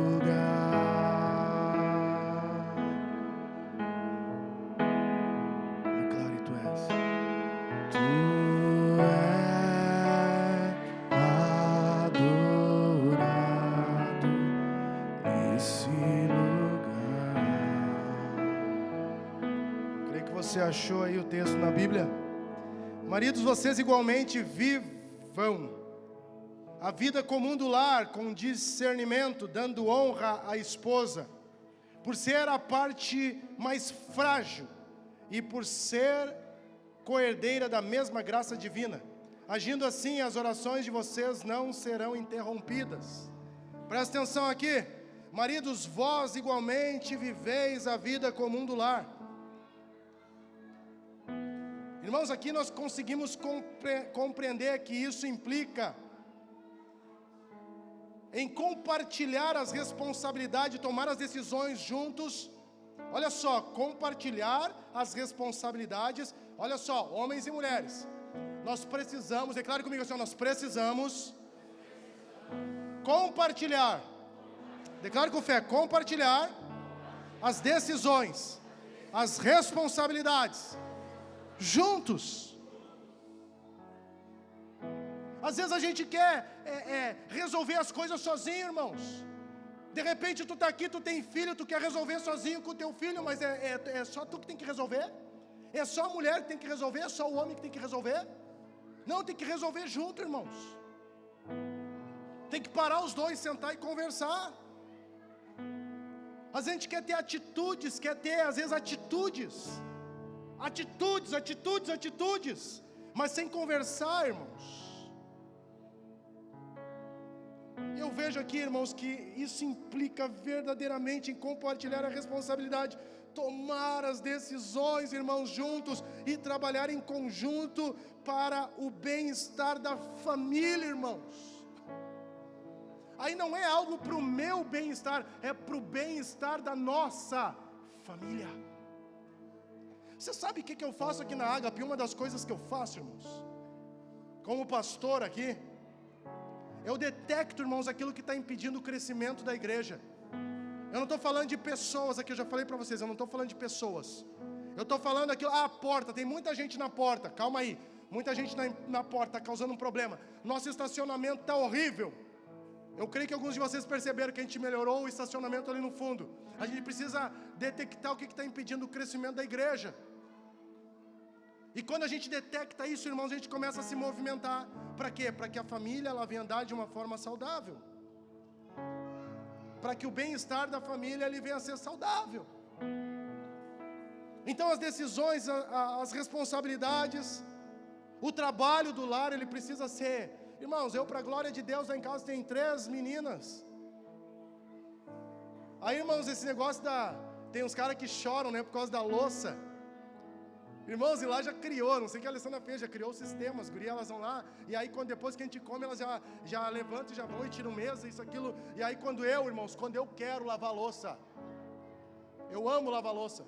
lugar. Declare: Tu és. Tu Você achou aí o texto na Bíblia? Maridos, vocês igualmente vivam a vida comum do lar com discernimento, dando honra à esposa, por ser a parte mais frágil e por ser coerdeira da mesma graça divina. Agindo assim, as orações de vocês não serão interrompidas. Presta atenção aqui. Maridos, vós igualmente viveis a vida comum do lar. Irmãos, aqui nós conseguimos compreender que isso implica em compartilhar as responsabilidades, tomar as decisões juntos. Olha só, compartilhar as responsabilidades. Olha só, homens e mulheres, nós precisamos, declare comigo assim, nós precisamos compartilhar, declare com fé, compartilhar as decisões, as responsabilidades juntos. Às vezes a gente quer resolver as coisas sozinho, irmãos. De repente tu está aqui, tu tem filho, tu quer resolver sozinho com o teu filho, mas é só tu que tem que resolver? É só a mulher que tem que resolver? É só o homem que tem que resolver? Não, tem que resolver junto, irmãos. Tem que parar os dois, sentar e conversar. Às vezes a gente quer ter atitudes, às vezes atitudes, mas sem conversar, irmãos. Eu vejo aqui, irmãos, que isso implica verdadeiramente em compartilhar a responsabilidade, tomar as decisões, irmãos, juntos e trabalhar em conjunto para o bem-estar da família, irmãos. Aí não é algo para o meu bem-estar, é para o bem-estar da nossa família. Você sabe o que eu faço aqui na Ágape? Uma das coisas que eu faço, irmãos, como pastor aqui, eu detecto, irmãos, aquilo que está impedindo o crescimento da igreja. Eu não estou falando de pessoas aqui, eu já falei para vocês, eu não estou falando de pessoas. Eu estou falando aqui, a porta, tem muita gente na porta, calma aí, muita gente na porta, está causando um problema. Nosso estacionamento está horrível. Eu creio que alguns de vocês perceberam que a gente melhorou o estacionamento ali no fundo. A gente precisa detectar o que está impedindo o crescimento da igreja. E quando a gente detecta isso, irmãos, a gente começa a se movimentar. Para quê? Para que a família ela venha andar de uma forma saudável. Para que o bem-estar da família ele venha a ser saudável. Então as decisões, as responsabilidades, o trabalho do lar, ele precisa ser... Irmãos, para a glória de Deus, lá em casa tem 3 meninas. Aí, irmãos, esse negócio tem uns caras que choram, né, por causa da louça. Irmãos, e lá já criou, não sei o que a Alessandra fez, já criou o sistema, as gurias elas vão lá, e aí depois que a gente come, elas já levantam, já vão e tiram mesa, isso, aquilo, e aí irmãos, quando eu quero lavar louça, eu amo lavar louça,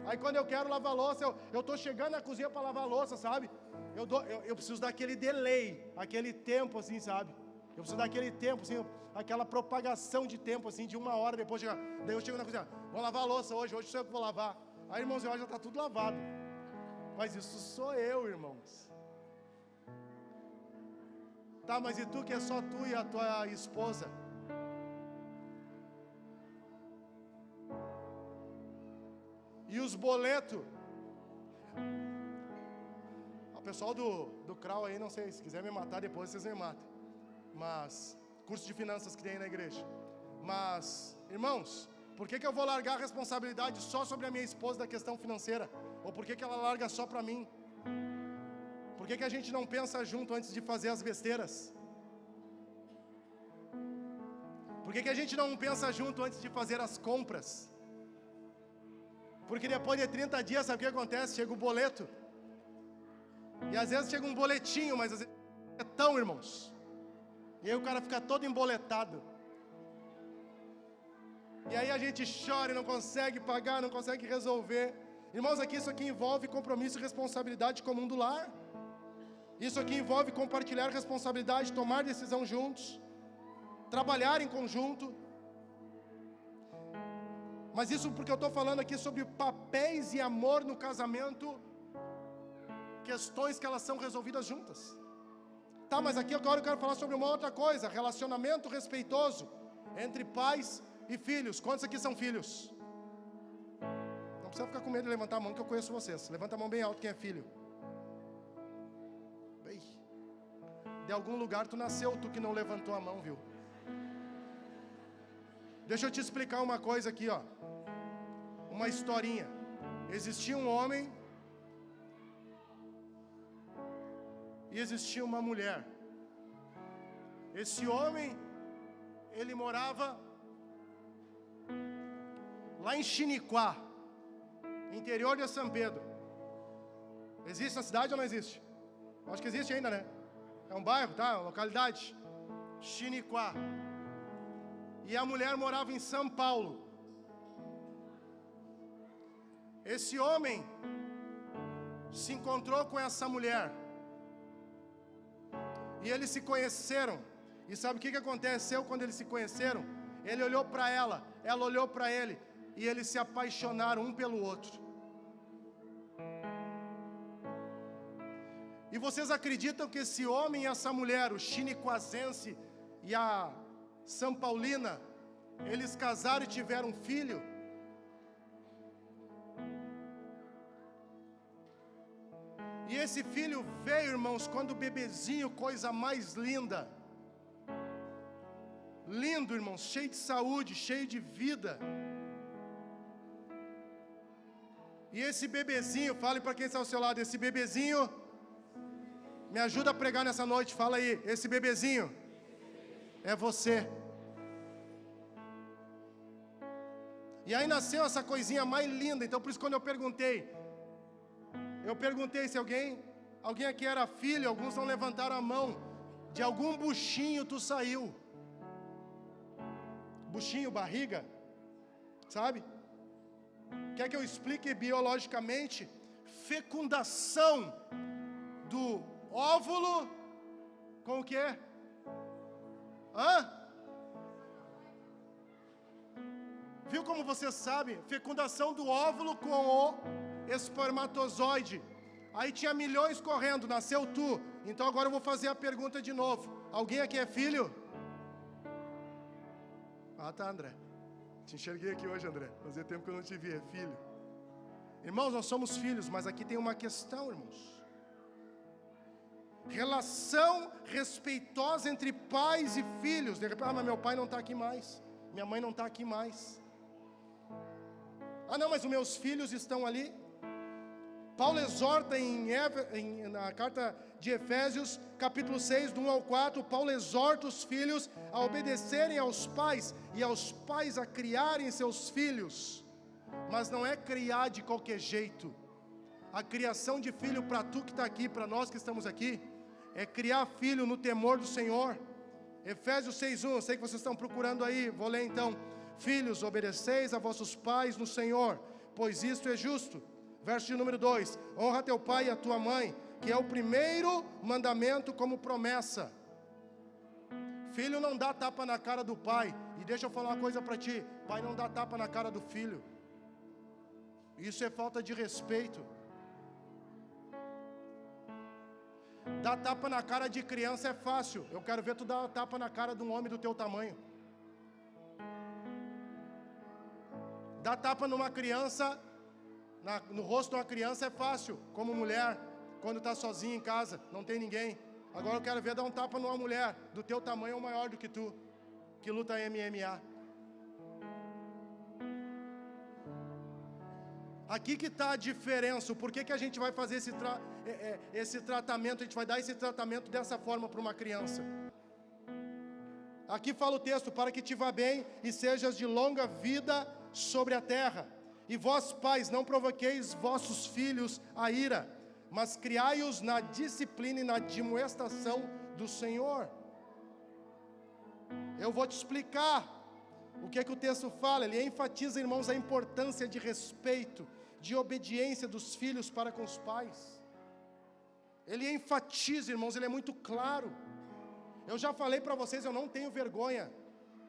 aí quando eu quero lavar louça, eu tô chegando na cozinha para lavar louça, sabe, eu preciso daquele delay, aquele tempo assim, sabe, eu preciso daquele tempo assim, aquela propagação de tempo assim, de 1 hora depois, daí eu chego na cozinha, vou lavar a louça hoje sou eu que vou lavar. Aí, irmãos, eu acho que já está tudo lavado. Mas isso sou eu, irmãos. Tá, mas e tu que é só tu e a tua esposa? E os boletos? O pessoal do CRAU aí, não sei, se quiser me matar depois, vocês me matam. Mas, curso de finanças que tem aí na igreja. Mas, irmãos, por que eu vou largar a responsabilidade só sobre a minha esposa da questão financeira? Ou por que ela larga só para mim? Por que a gente não pensa junto antes de fazer as besteiras? Por que a gente não pensa junto antes de fazer as compras? Porque depois de 30 dias, sabe o que acontece? Chega o boleto. E às vezes chega um boletinho, mas às vezes é tão, irmãos. E aí o cara fica todo emboletado. E aí a gente chora e não consegue pagar, não consegue resolver. Irmãos, isso aqui envolve compromisso e responsabilidade comum do lar. Isso aqui envolve compartilhar responsabilidade, tomar decisão juntos, trabalhar em conjunto. Mas isso porque eu estou falando aqui sobre papéis e amor no casamento, questões que elas são resolvidas juntas. Tá, mas aqui agora eu quero falar sobre uma outra coisa, relacionamento respeitoso entre pais e filhos. Quantos aqui são filhos? Não precisa ficar com medo de levantar a mão que eu conheço vocês. Levanta a mão bem alto quem é filho. Bem, de algum lugar tu nasceu, tu que não levantou a mão, viu? Deixa eu te explicar uma coisa aqui, ó. Uma historinha. Existia um homem e existia uma mulher. Esse homem, ele morava lá em Chiniquá, interior de São Pedro. Existe a cidade ou não existe? Acho que existe ainda, né? É um bairro, tá? Uma localidade. Chiniquá. E a mulher morava em São Paulo. Esse homem se encontrou com essa mulher. E eles se conheceram. E sabe o que aconteceu quando eles se conheceram? Ele olhou para ela olhou para ele. E eles se apaixonaram um pelo outro. E vocês acreditam que esse homem e essa mulher, o chiniquazense e a São Paulina, eles casaram e tiveram um filho? E esse filho veio, irmãos, quando bebezinho, coisa mais linda. Lindo, irmãos, cheio de saúde, cheio de vida. E esse bebezinho, fale para quem está ao seu lado, esse bebezinho, me ajuda a pregar nessa noite, fala aí, esse bebezinho é você. E aí nasceu essa coisinha mais linda. Então por isso quando eu perguntei se alguém aqui era filho, alguns não levantaram a mão. De algum buchinho tu saiu. Buchinho, barriga, sabe? Quer que eu explique biologicamente? Fecundação do óvulo com o que? Viu como você sabe? Fecundação do óvulo com o espermatozoide. Aí tinha milhões correndo, nasceu tu. Então agora eu vou fazer a pergunta de novo. Alguém aqui é filho? Ah, tá, André. Te enxerguei aqui hoje, André. Fazia tempo que eu não te via, filho. Irmãos, nós somos filhos, mas aqui tem uma questão, irmãos. Relação respeitosa entre pais e filhos. De repente, mas meu pai não está aqui mais. Minha mãe não está aqui mais. Ah, não, mas os meus filhos estão ali. Paulo exorta na carta de Efésios, capítulo 6, do 1 ao 4, Paulo exorta os filhos a obedecerem aos pais e aos pais a criarem seus filhos. Mas não é criar de qualquer jeito. A criação de filho para tu que está aqui, para nós que estamos aqui, é criar filho no temor do Senhor. Efésios 6:1, eu sei que vocês estão procurando aí, vou ler então. Filhos, obedeceis a vossos pais no Senhor, pois isto é justo. Verso de número 2, honra teu pai e a tua mãe, que é o primeiro mandamento como promessa. Filho não dá tapa na cara do pai. E deixa eu falar uma coisa para ti, pai não dá tapa na cara do filho. Isso é falta de respeito. Dar tapa na cara de criança é fácil. Eu quero ver tu dar uma tapa na cara de um homem do teu tamanho. Dar tapa numa criança, no rosto de uma criança é fácil, como mulher, quando está sozinha em casa, não tem ninguém. Agora eu quero ver dar um tapa numa mulher do teu tamanho ou maior do que tu, que luta MMA. Aqui que está a diferença. Por que a gente vai fazer esse tratamento, a gente vai dar esse tratamento dessa forma para uma criança? Aqui fala o texto: para que te vá bem e sejas de longa vida sobre a terra. E vós, pais, não provoqueis vossos filhos a ira, mas criai-os na disciplina e na admoestação do Senhor. Eu vou te explicar o que o texto fala. Ele enfatiza, irmãos, a importância de respeito, de obediência dos filhos para com os pais. Ele enfatiza, irmãos, ele é muito claro. Eu já falei para vocês, eu não tenho vergonha.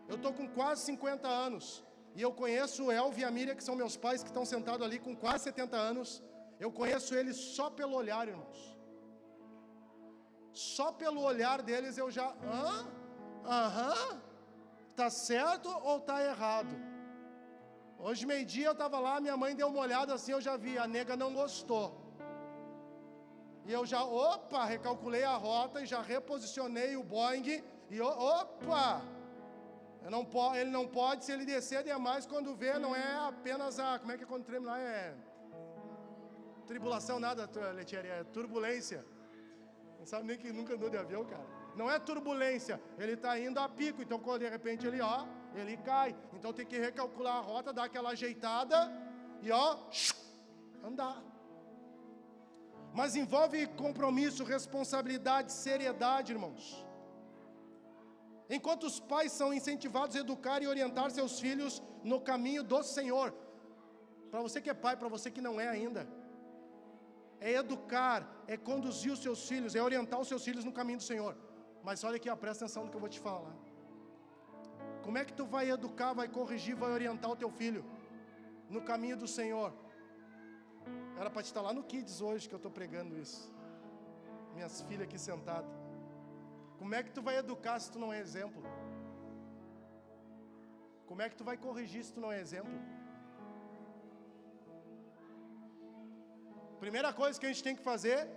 Eu estou com quase 50 anos. E eu conheço o Elvio e a Miriam, que são meus pais, que estão sentados ali com quase 70 anos. Eu conheço eles só pelo olhar, irmãos. Só pelo olhar deles eu já... Tá certo ou tá errado? Hoje meio-dia eu estava lá, minha mãe deu uma olhada assim, eu já vi, a nega não gostou. E eu já, recalculei a rota e já reposicionei o Boeing. E ele não pode, se ele descer demais, quando vê, não é apenas a, como é que é quando treme lá, é tribulação, nada, Letieri, é turbulência. Não sabe nem que nunca andou de avião, cara. Não é turbulência, ele está indo a pico, então quando de repente ele cai. Então tem que recalcular a rota, dar aquela ajeitada e andar. Mas envolve compromisso, responsabilidade, seriedade, irmãos. Enquanto os pais são incentivados a educar e orientar seus filhos no caminho do Senhor. Para você que é pai, para você que não é ainda, é educar, é conduzir os seus filhos, é orientar os seus filhos no caminho do Senhor. Mas olha aqui, presta atenção no que eu vou te falar. Como é que tu vai educar, vai corrigir, vai orientar o teu filho no caminho do Senhor? Era para te estar lá no Kids hoje que eu estou pregando isso. Minhas filhas aqui sentadas. Como é que tu vai educar se tu não é exemplo? Como é que tu vai corrigir se tu não é exemplo? Primeira coisa que a gente tem que fazer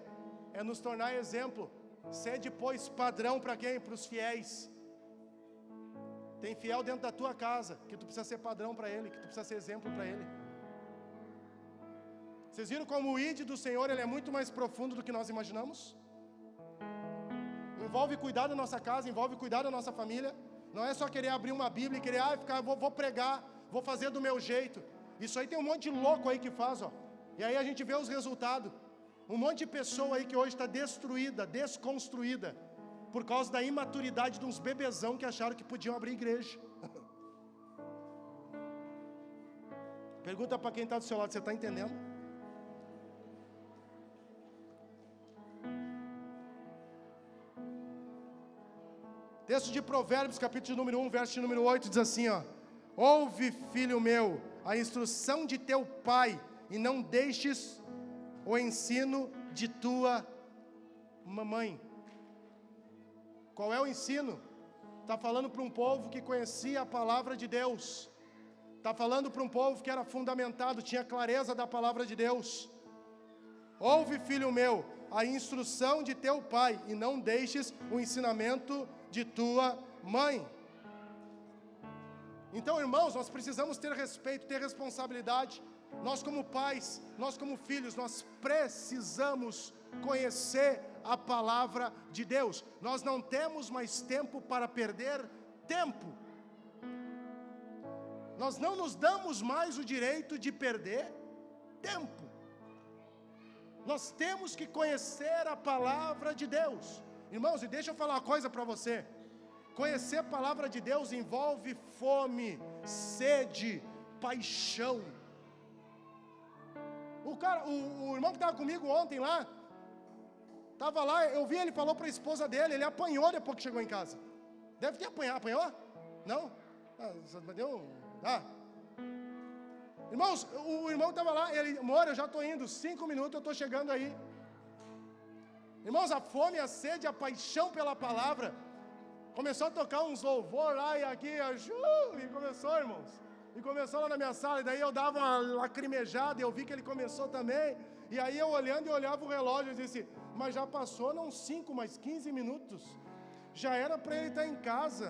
é nos tornar exemplo. Ser depois padrão para quem? Para os fiéis. Tem fiel dentro da tua casa, que tu precisa ser padrão para ele, que tu precisa ser exemplo para ele. Vocês viram como o ID do Senhor, ele é muito mais profundo do que nós imaginamos? Envolve cuidar da nossa casa, envolve cuidar da nossa família. Não é só querer abrir uma Bíblia e querer, vou pregar, vou fazer do meu jeito. Isso aí tem um monte de louco aí que faz, E aí a gente vê os resultados. Um monte de pessoa aí que hoje está destruída, desconstruída, por causa da imaturidade de uns bebezão que acharam que podiam abrir igreja. Pergunta para quem está do seu lado, você está entendendo? Texto de Provérbios, capítulo número 1, verso número 8, diz assim, ouve, filho meu, a instrução de teu pai, e não deixes o ensino de tua mamãe. Qual é o ensino? Está falando para um povo que conhecia a palavra de Deus. Está falando para um povo que era fundamentado, tinha clareza da palavra de Deus. Ouve, filho meu, a instrução de teu pai, e não deixes o ensinamento de tua mãe. Então, irmãos, nós precisamos ter respeito, ter responsabilidade. Nós como pais, nós como filhos, nós precisamos conhecer a palavra de Deus. Nós não temos mais tempo para perder tempo. Nós não nos damos mais o direito de perder tempo. Nós temos que conhecer a palavra de Deus. Irmãos, e deixa eu falar uma coisa para você. Conhecer a palavra de Deus envolve fome, sede, paixão. O irmão que estava comigo ontem lá, estava lá, eu vi, ele falou para a esposa dele, ele apanhou depois que chegou em casa. Deve ter apanhado, apanhou? Não? Irmãos, o irmão estava lá, ele, amor, eu já estou indo, 5 minutos eu estou chegando aí. Irmãos, a fome, a sede, a paixão pela palavra. Começou a tocar uns louvor lá e aqui, e começou, irmãos. E começou lá na minha sala, e daí eu dava uma lacrimejada, e eu vi que ele começou também. E aí eu olhando e olhava o relógio, eu disse, mas já passou não 5, mas 15 minutos. Já era para ele estar em casa.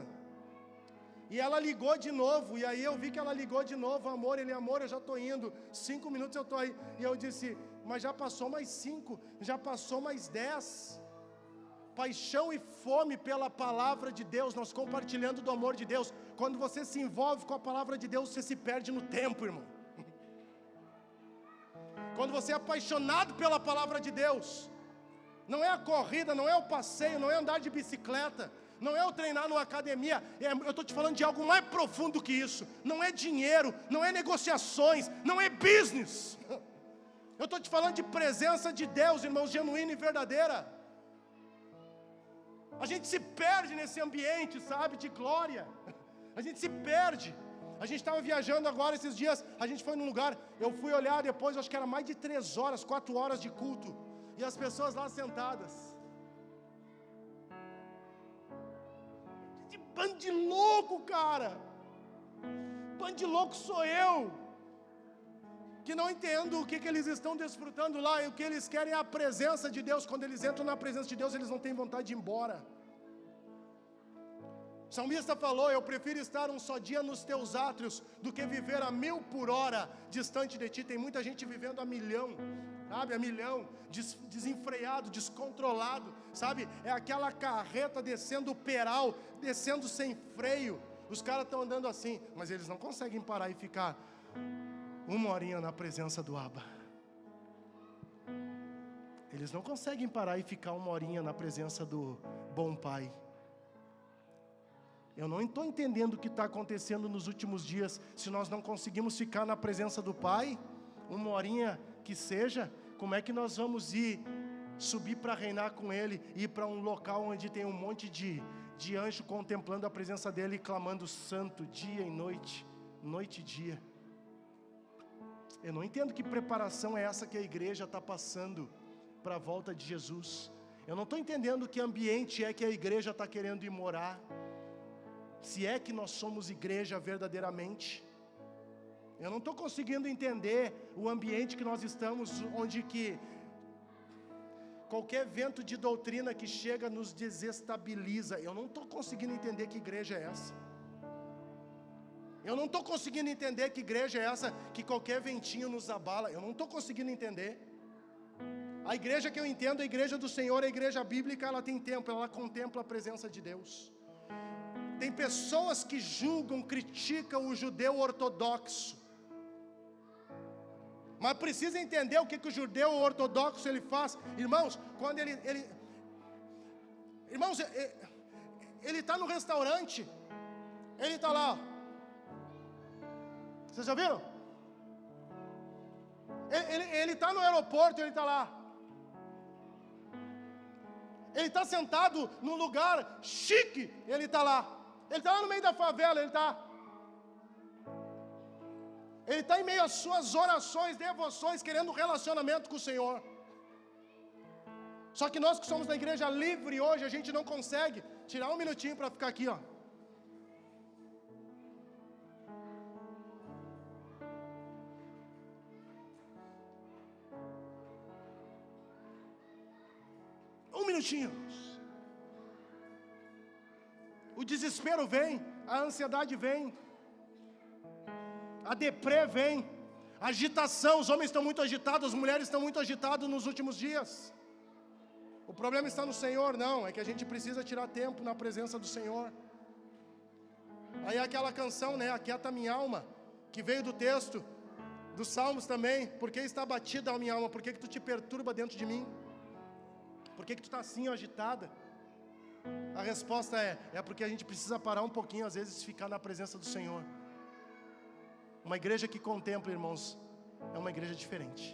E ela ligou de novo, e aí eu vi que ela ligou de novo, amor, ele, amor, eu já estou indo, 5 minutos eu estou aí. E eu disse, mas já passou mais 5, já passou mais 10. Paixão e fome pela palavra de Deus, nós compartilhando do amor de Deus. Quando você se envolve com a palavra de Deus, você se perde no tempo, irmão. Quando você é apaixonado pela palavra de Deus, não é a corrida, não é o passeio, não é andar de bicicleta, não é o treinar numa academia, eu estou te falando de algo mais profundo que isso. Não é dinheiro, não é negociações, não é business. Eu estou te falando de presença de Deus, irmãos, genuína e verdadeira. A gente se perde nesse ambiente, sabe, de glória. A gente se perde. A gente estava viajando agora esses dias, a gente foi num lugar, eu fui olhar depois, acho que era mais de 3 horas, 4 horas de culto, e as pessoas lá sentadas. Que bando de louco, cara. Bando de louco sou eu, que não entendo o que eles estão desfrutando lá, e o que eles querem é a presença de Deus. Quando eles entram na presença de Deus, eles não têm vontade de ir embora. O salmista falou, eu prefiro estar um só dia nos teus átrios, do que viver a 1000 por hora, distante de ti. Tem muita gente vivendo a 1.000.000, sabe, a 1.000.000, desenfreado, descontrolado, sabe, é aquela carreta descendo o peral, descendo sem freio, os caras estão andando assim, mas eles não conseguem parar e ficar 1 horinha na presença do Abba. Eles não conseguem parar e ficar 1 horinha na presença do bom Pai. Eu não estou entendendo o que está acontecendo nos últimos dias. Se nós não conseguimos ficar na presença do Pai 1 horinha que seja, como é que nós vamos subir para reinar com Ele, ir para um local onde tem um monte de anjo contemplando a presença dEle e clamando santo dia e noite, noite e dia? Eu não entendo que preparação é essa que a igreja está passando para a volta de Jesus. Eu não estou entendendo que ambiente é que a igreja está querendo ir morar. Se é que nós somos igreja verdadeiramente. Eu não estou conseguindo entender o ambiente que nós estamos, onde que qualquer vento de doutrina que chega nos desestabiliza. Eu não estou conseguindo entender que igreja é essa. Eu não estou conseguindo entender que igreja é essa, que qualquer ventinho nos abala. Eu não estou conseguindo entender. A igreja que eu entendo, a igreja do Senhor, a igreja bíblica, ela tem tempo, ela contempla a presença de Deus. Tem pessoas que julgam, criticam o judeu ortodoxo, mas precisa entender o que o judeu ortodoxo ele faz. Irmãos, quando irmãos, ele está no restaurante, ele está lá, vocês já viram? Ele está no aeroporto, ele está lá. Ele está sentado num lugar chique, ele está lá. Ele está lá no meio da favela, ele está em meio às suas orações, devoções, querendo um relacionamento com o Senhor. Só que nós que somos da igreja livre hoje, a gente não consegue tirar 1 minutinho para ficar aqui, ó. Um minutinho. O desespero vem, a ansiedade vem, a deprê vem, a agitação, os homens estão muito agitados, as mulheres estão muito agitadas nos últimos dias. O problema está no Senhor, não, é que a gente precisa tirar tempo na presença do Senhor. Aí aquela canção, né, Aquieta minha alma, que veio do texto, dos Salmos também. Por que está batida a minha alma? Por que tu te perturba dentro de mim? Por que tu está assim, agitada? A resposta é porque a gente precisa parar um pouquinho, às vezes, ficar na presença do Senhor. Uma igreja que contempla, irmãos, é uma igreja diferente.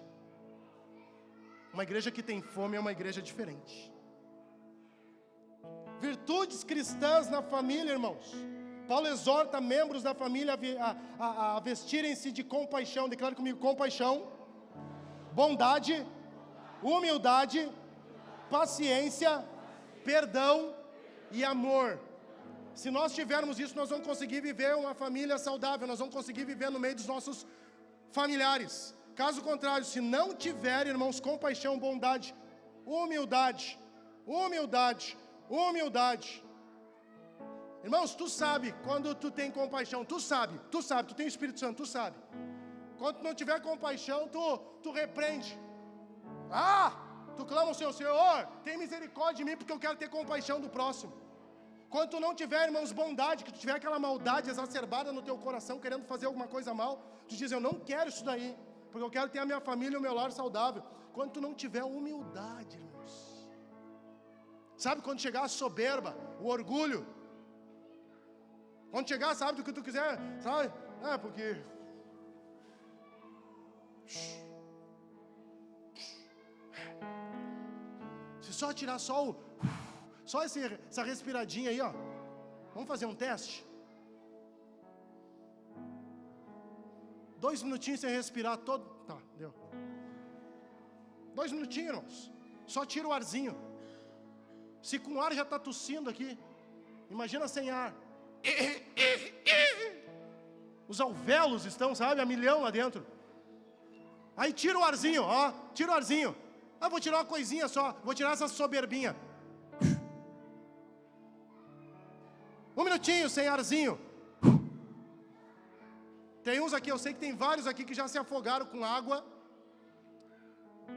Uma igreja que tem fome é uma igreja diferente. Virtudes cristãs na família, irmãos. Paulo exorta membros da família a vestirem-se de compaixão. Declare comigo: compaixão, bondade, humildade paciência, perdão e amor. Se nós tivermos isso, nós vamos conseguir viver uma família saudável, nós vamos conseguir viver no meio dos nossos familiares. Caso contrário, se não tiver, irmãos, compaixão, bondade, humildade, irmãos, tu sabe, quando tu tem compaixão, tu sabe, tu tem o Espírito Santo, tu sabe. Quando tu não tiver compaixão, tu repreende. Tu clama ao Senhor, tem misericórdia de mim, porque eu quero ter compaixão do próximo. Quando tu não tiver, irmãos, bondade, que tu tiver aquela maldade exacerbada no teu coração, querendo fazer alguma coisa mal, tu diz, eu não quero isso daí, porque eu quero ter a minha família e o meu lar saudável. Quando tu não tiver humildade, irmãos, sabe, quando chegar a soberba, o orgulho, quando chegar, sabe, do que tu quiser, sabe, porque... Se só tirar só essa respiradinha aí, ó. Vamos fazer um teste? 2 minutinhos sem respirar todo. Tá, deu. 2 minutinhos, irmãos. Só tira o arzinho. Se com ar já está tossindo aqui, imagina sem ar. Os alvéolos estão, sabe, a milhão lá dentro. Aí tira o arzinho, ó. Tira o arzinho. Vou tirar uma coisinha só. Vou tirar essa soberbinha. 1 minutinho sem arzinho. Tem uns aqui, eu sei que tem vários aqui que já se afogaram com água.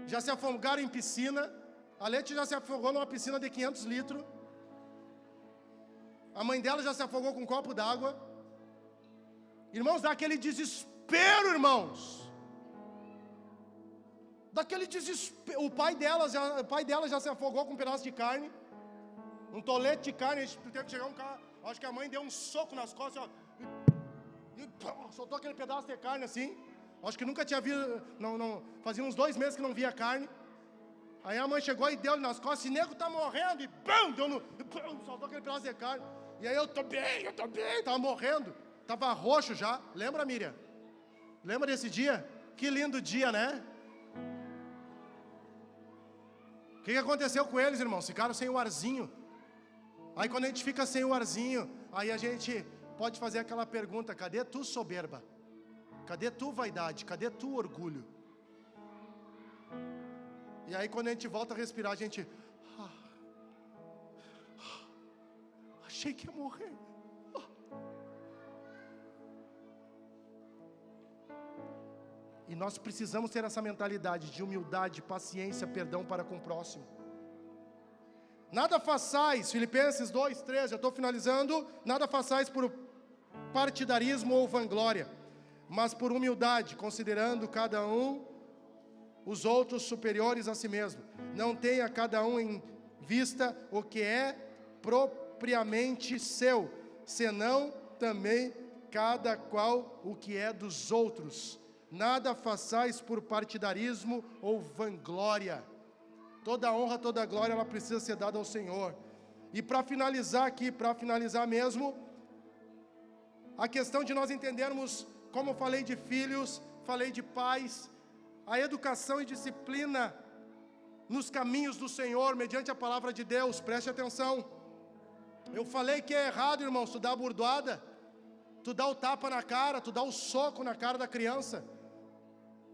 Já se afogaram em piscina. A Leti já se afogou numa piscina de 500 litros. A mãe dela já se afogou com um copo d'água. Irmãos, dá aquele desespero, irmãos. Daquele desespero. O pai dela já se afogou com um pedaço de carne. Um tolete de carne. A gente teve que chegar um cara. Acho que a mãe deu um soco nas costas, ó, e soltou aquele pedaço de carne assim. Acho que nunca tinha visto, fazia uns 2 meses que não via carne. Aí a mãe chegou e deu-lhe nas costas, e nego tá morrendo, e soltou aquele pedaço de carne. E aí eu tô bem, tava morrendo, tava roxo já. Lembra, Miriam? Lembra desse dia? Que lindo dia, né? O que aconteceu com eles, irmãos? Ficaram sem o arzinho. Aí quando a gente fica sem o arzinho, aí a gente pode fazer aquela pergunta, cadê tu soberba? Cadê tu vaidade? Cadê tu orgulho? E aí quando a gente volta a respirar, a gente... achei que ia morrer. E nós precisamos ter essa mentalidade de humildade, paciência, perdão para com o próximo. Nada façais, Filipenses 2:13, eu estou finalizando. Nada façais por partidarismo ou vanglória, mas por humildade, considerando cada um os outros superiores a si mesmo. Não tenha cada um em vista o que é propriamente seu, senão também cada qual o que é dos outros. Nada façais por partidarismo ou vanglória. Toda honra, toda glória, ela precisa ser dada ao Senhor. E para finalizar aqui, para finalizar mesmo, a questão de nós entendermos, como eu falei de filhos, falei de pais, a educação e disciplina nos caminhos do Senhor, mediante a palavra de Deus, preste atenção. Eu falei que é errado, irmãos, tu dar a burdoada, tu dar o tapa na cara, tu dar o soco na cara da criança.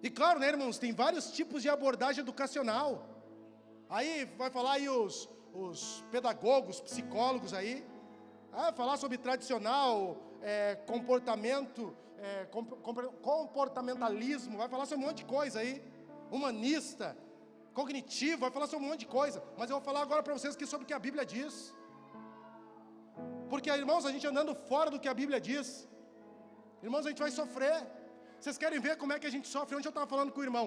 E claro, né, irmãos, tem vários tipos de abordagem educacional. Aí vai falar aí os pedagogos, psicólogos aí, falar sobre tradicional, comportamento, comportamentalismo, vai falar sobre um monte de coisa aí, humanista, cognitivo, vai falar sobre um monte de coisa, mas eu vou falar agora para vocês aqui sobre o que a Bíblia diz. Porque, irmãos, a gente andando fora do que a Bíblia diz, irmãos, a gente vai sofrer. Vocês querem ver como é que a gente sofre? Ontem eu estava falando com o irmão.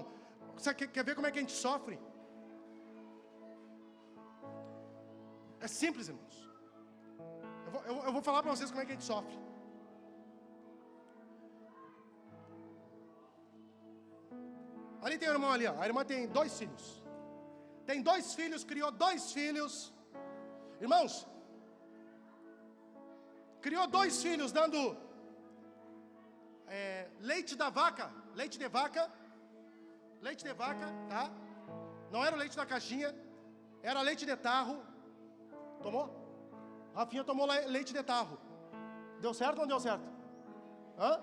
Você quer ver como é que a gente sofre? É simples, irmãos. Eu vou falar para vocês como é que a gente sofre. Ali tem o irmão ali, ó. A irmã tem 2 filhos. Tem 2 filhos, criou 2 filhos. Irmãos, criou 2 filhos dando leite da vaca, leite de vaca, tá? Não era o leite da caixinha. Era leite de tarro. Tomou? Rafinha tomou leite de tarro. Deu certo ou não deu certo? Hã?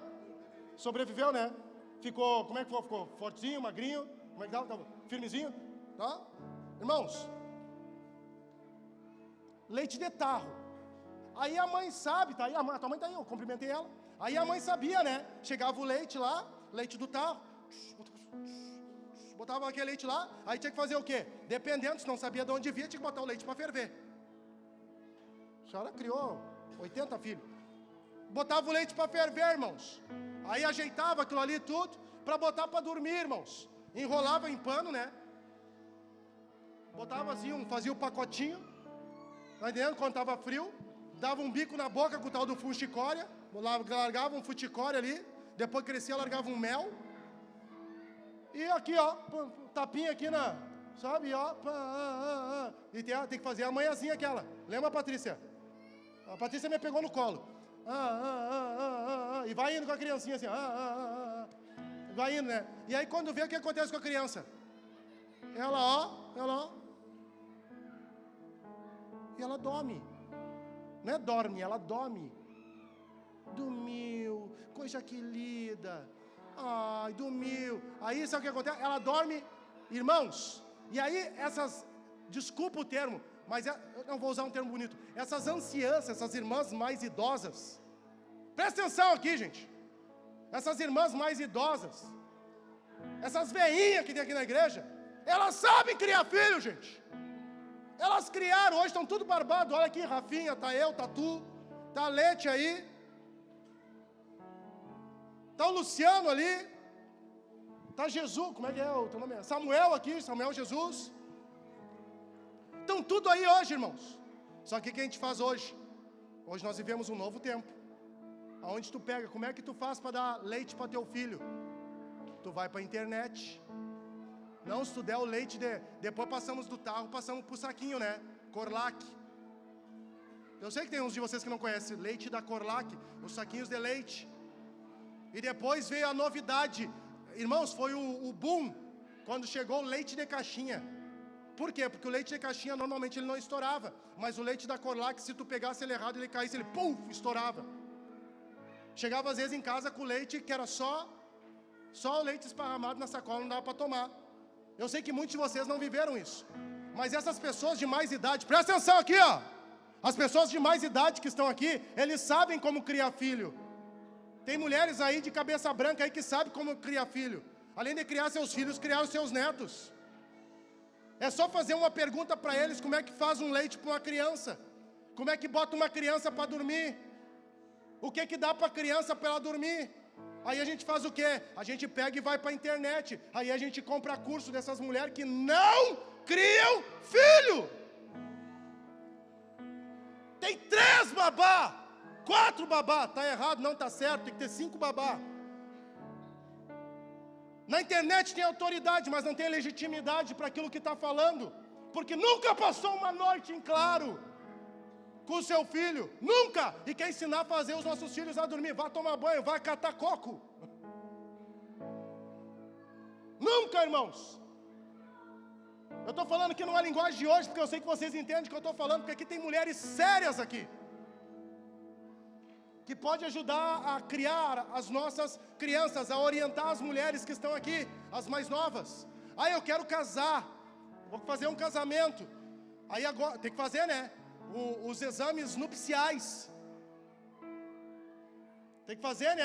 Sobreviveu, né? Ficou, como é que ficou? Fortinho, magrinho? Como é que tava? Firmezinho? Tá? Irmãos, leite de tarro. Aí a mãe sabe, tá aí, a tua mãe tá aí, eu cumprimentei ela. Aí a mãe sabia, né? Chegava o leite lá, leite do tarro, botava aquele leite lá, aí tinha que fazer o quê? Dependendo, se não sabia de onde via, tinha que botar o leite para ferver. A senhora criou 80 filhos. Botava o leite para ferver, irmãos. Aí ajeitava aquilo ali tudo, para botar para dormir, irmãos. Enrolava em pano, né? Botava assim, fazia o pacotinho, tá entendendo? Quando estava frio, dava um bico na boca com o tal do fuxicória, largava um fuxicória ali, depois crescia, largava um mel, e aqui, ó, tapinha aqui na, sabe, ó, e tem que fazer a manhãzinha aquela, lembra, Patrícia? A Patrícia me pegou no colo, e vai indo com a criancinha assim, vai indo, né? E aí quando vê, o que acontece com a criança? Ela, ó, e ela dorme. Não é dorme, ela dorme. Dormiu, coisa que lida. Ai, dormiu. Aí sabe o que acontece? Ela dorme, irmãos. E aí essas, desculpa o termo, mas eu não vou usar um termo bonito. Essas anciãs, essas irmãs mais idosas. Presta atenção aqui, gente. Essas irmãs mais idosas, essas veinhas que tem aqui na igreja, elas sabem criar filho, gente. Elas criaram, hoje estão tudo barbado. Olha aqui, Rafinha, tá eu, tá tu, tá a Lete aí, tá o Luciano ali, tá Jesus, como é que é o teu nome? Samuel aqui, Samuel Jesus. Estão tudo aí hoje, irmãos. Só que o que a gente faz hoje? Hoje nós vivemos um novo tempo. Aonde tu pega, como é que tu faz para dar leite para teu filho? Tu vai para a internet. Não, se tu der o leite, depois passamos do tarro, passamos pro saquinho, né? Corlac. Eu sei que tem uns de vocês que não conhecem, leite da Corlac, os saquinhos de leite. E depois veio a novidade. Irmãos, foi o boom, quando chegou o leite de caixinha. Por quê? Porque o leite de caixinha, normalmente ele não estourava. Mas o leite da Corlac, se tu pegasse ele errado, ele caísse, ele, puf, estourava. Chegava às vezes em casa com leite que era só o leite esparramado na sacola, não dava para tomar. Eu sei que muitos de vocês não viveram isso. Mas essas pessoas de mais idade, presta atenção aqui, ó. As pessoas de mais idade que estão aqui, eles sabem como criar filho. Tem mulheres aí de cabeça branca aí que sabem como criar filho. Além de criar seus filhos, criar os seus netos. É só fazer uma pergunta para eles, como é que faz um leite para uma criança? Como é que bota uma criança para dormir? O que que dá para a criança para ela dormir? Aí a gente faz o quê? A gente pega e vai para a internet. Aí a gente compra curso dessas mulheres que não criam filho. Tem 3 babá, 4 babá, tá errado, não tá certo, tem que ter 5 babá. Na internet tem autoridade, mas não tem legitimidade para aquilo que está falando, porque nunca passou uma noite em claro com o seu filho, nunca, e quer ensinar a fazer os nossos filhos a dormir, vai tomar banho, vai catar coco, nunca, irmãos. Eu estou falando aqui numa linguagem de hoje, porque eu sei que vocês entendem o que eu estou falando, porque aqui tem mulheres sérias aqui, que pode ajudar a criar as nossas crianças, a orientar as mulheres que estão aqui, as mais novas. Ah, eu quero casar, vou fazer um casamento, aí agora, tem que fazer, né? Os exames nupciais, tem que fazer, né,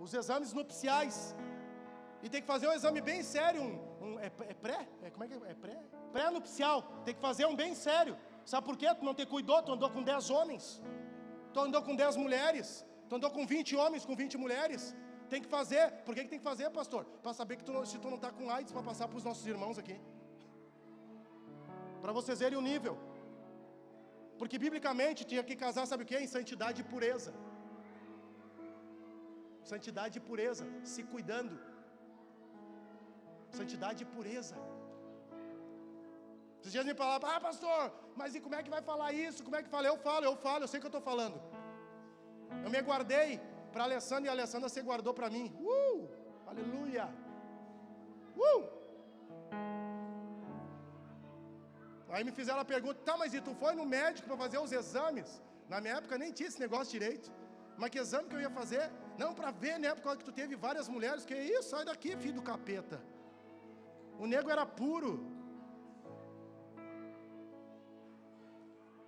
os exames nupciais, e tem que fazer um exame bem sério, como é que é? Pré-nupcial, tem que fazer um bem sério, sabe por quê? Tu não te cuidou, tu andou com 10 homens, tu andou com 10 mulheres, tu andou com 20 homens, com 20 mulheres, tem que fazer. Por que tem que fazer, pastor? Para saber que se tu não está com AIDS, para passar para os nossos irmãos aqui, para vocês verem o nível. Porque biblicamente tinha que casar, sabe o que? Em santidade e pureza. Santidade e pureza, se cuidando. Santidade e pureza. Esses dias me falavam, pastor, mas e como é que vai falar isso? Como é que fala? Eu falo, eu sei que eu estou falando. Eu me guardei para a Alessandra e a Alessandra se guardou para mim. Aleluia! Aí me fizeram a pergunta, tá, mas e tu foi no médico para fazer os exames? Na minha época nem tinha esse negócio direito. Mas que exame que eu ia fazer? Não, para ver, né, por causa que tu teve várias mulheres. Que isso, sai daqui, filho do capeta. O nego era puro.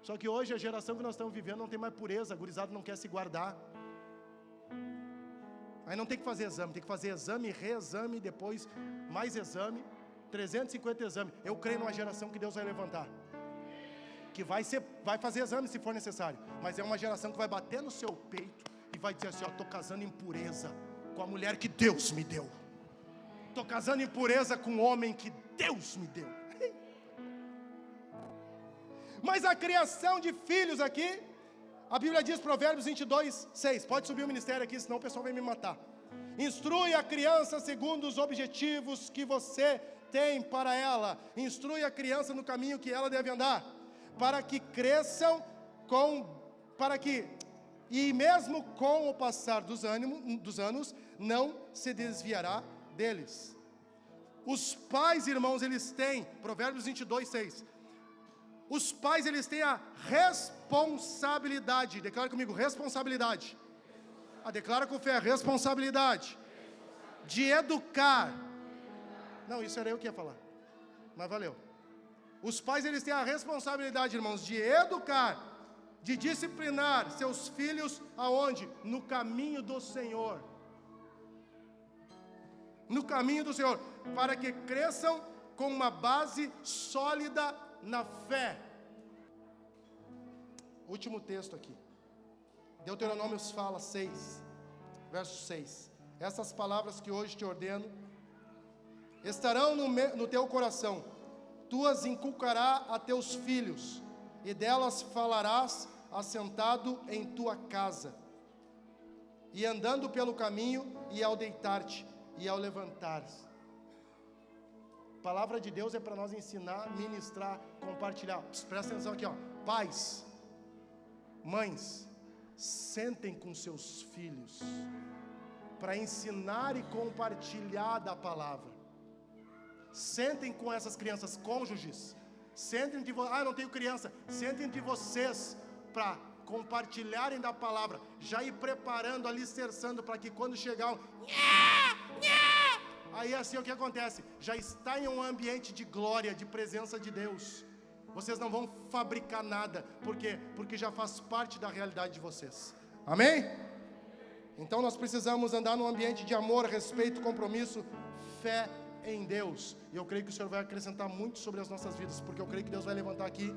Só que hoje a geração que nós estamos vivendo não tem mais pureza, a gurizada não quer se guardar. Aí não tem que fazer exame, tem que fazer exame, reexame, depois mais exame, 350 exames. Eu creio numa geração que Deus vai levantar, que vai fazer exame se for necessário, mas é uma geração que vai bater no seu peito e vai dizer assim, ó, estou casando em pureza com a mulher que Deus me deu, estou casando em pureza com o homem que Deus me deu. Mas a criação de filhos aqui, a Bíblia diz, Provérbios 22, 6, pode subir o ministério aqui, senão o pessoal vai me matar. Instrui a criança segundo os objetivos que você tem para ela, instrui a criança no caminho que ela deve andar, para que cresçam e mesmo com o passar dos anos, não se desviará deles. Os pais, irmãos, eles têm, Provérbios 22, 6, os pais, eles têm a responsabilidade, declara comigo, responsabilidade, declara com fé, responsabilidade, de educar, não, isso era eu que ia falar, mas valeu, os pais, eles têm a responsabilidade, irmãos, de educar, de disciplinar seus filhos, aonde? No caminho do Senhor, no caminho do Senhor, para que cresçam com uma base sólida na fé. Último texto aqui, Deuteronômio fala 6, verso 6, essas palavras que hoje te ordeno, estarão no teu coração, tu as inculcarás a teus filhos, e delas falarás assentado em tua casa, e andando pelo caminho, e ao deitar-te, e ao levantar-te. A palavra de Deus é para nós ensinar, ministrar, compartilhar. Presta atenção aqui, ó. Pais, mães, sentem com seus filhos para ensinar e compartilhar da palavra. Sentem com essas crianças, cônjuges. Sentem de não tenho criança. Sentem de vocês para compartilharem da palavra, já ir preparando, alicerçando para que quando chegar aí assim o que acontece? Já está em um ambiente de glória, de presença de Deus. Vocês não vão fabricar nada. Por quê? Porque já faz parte da realidade de vocês. Amém? Então nós precisamos andar num ambiente de amor, respeito, compromisso, fé em Deus. E eu creio que o Senhor vai acrescentar muito sobre as nossas vidas, porque eu creio que Deus vai levantar aqui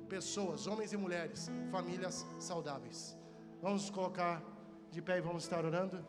pessoas, homens e mulheres, famílias saudáveis. Vamos nos colocar de pé e vamos estar orando.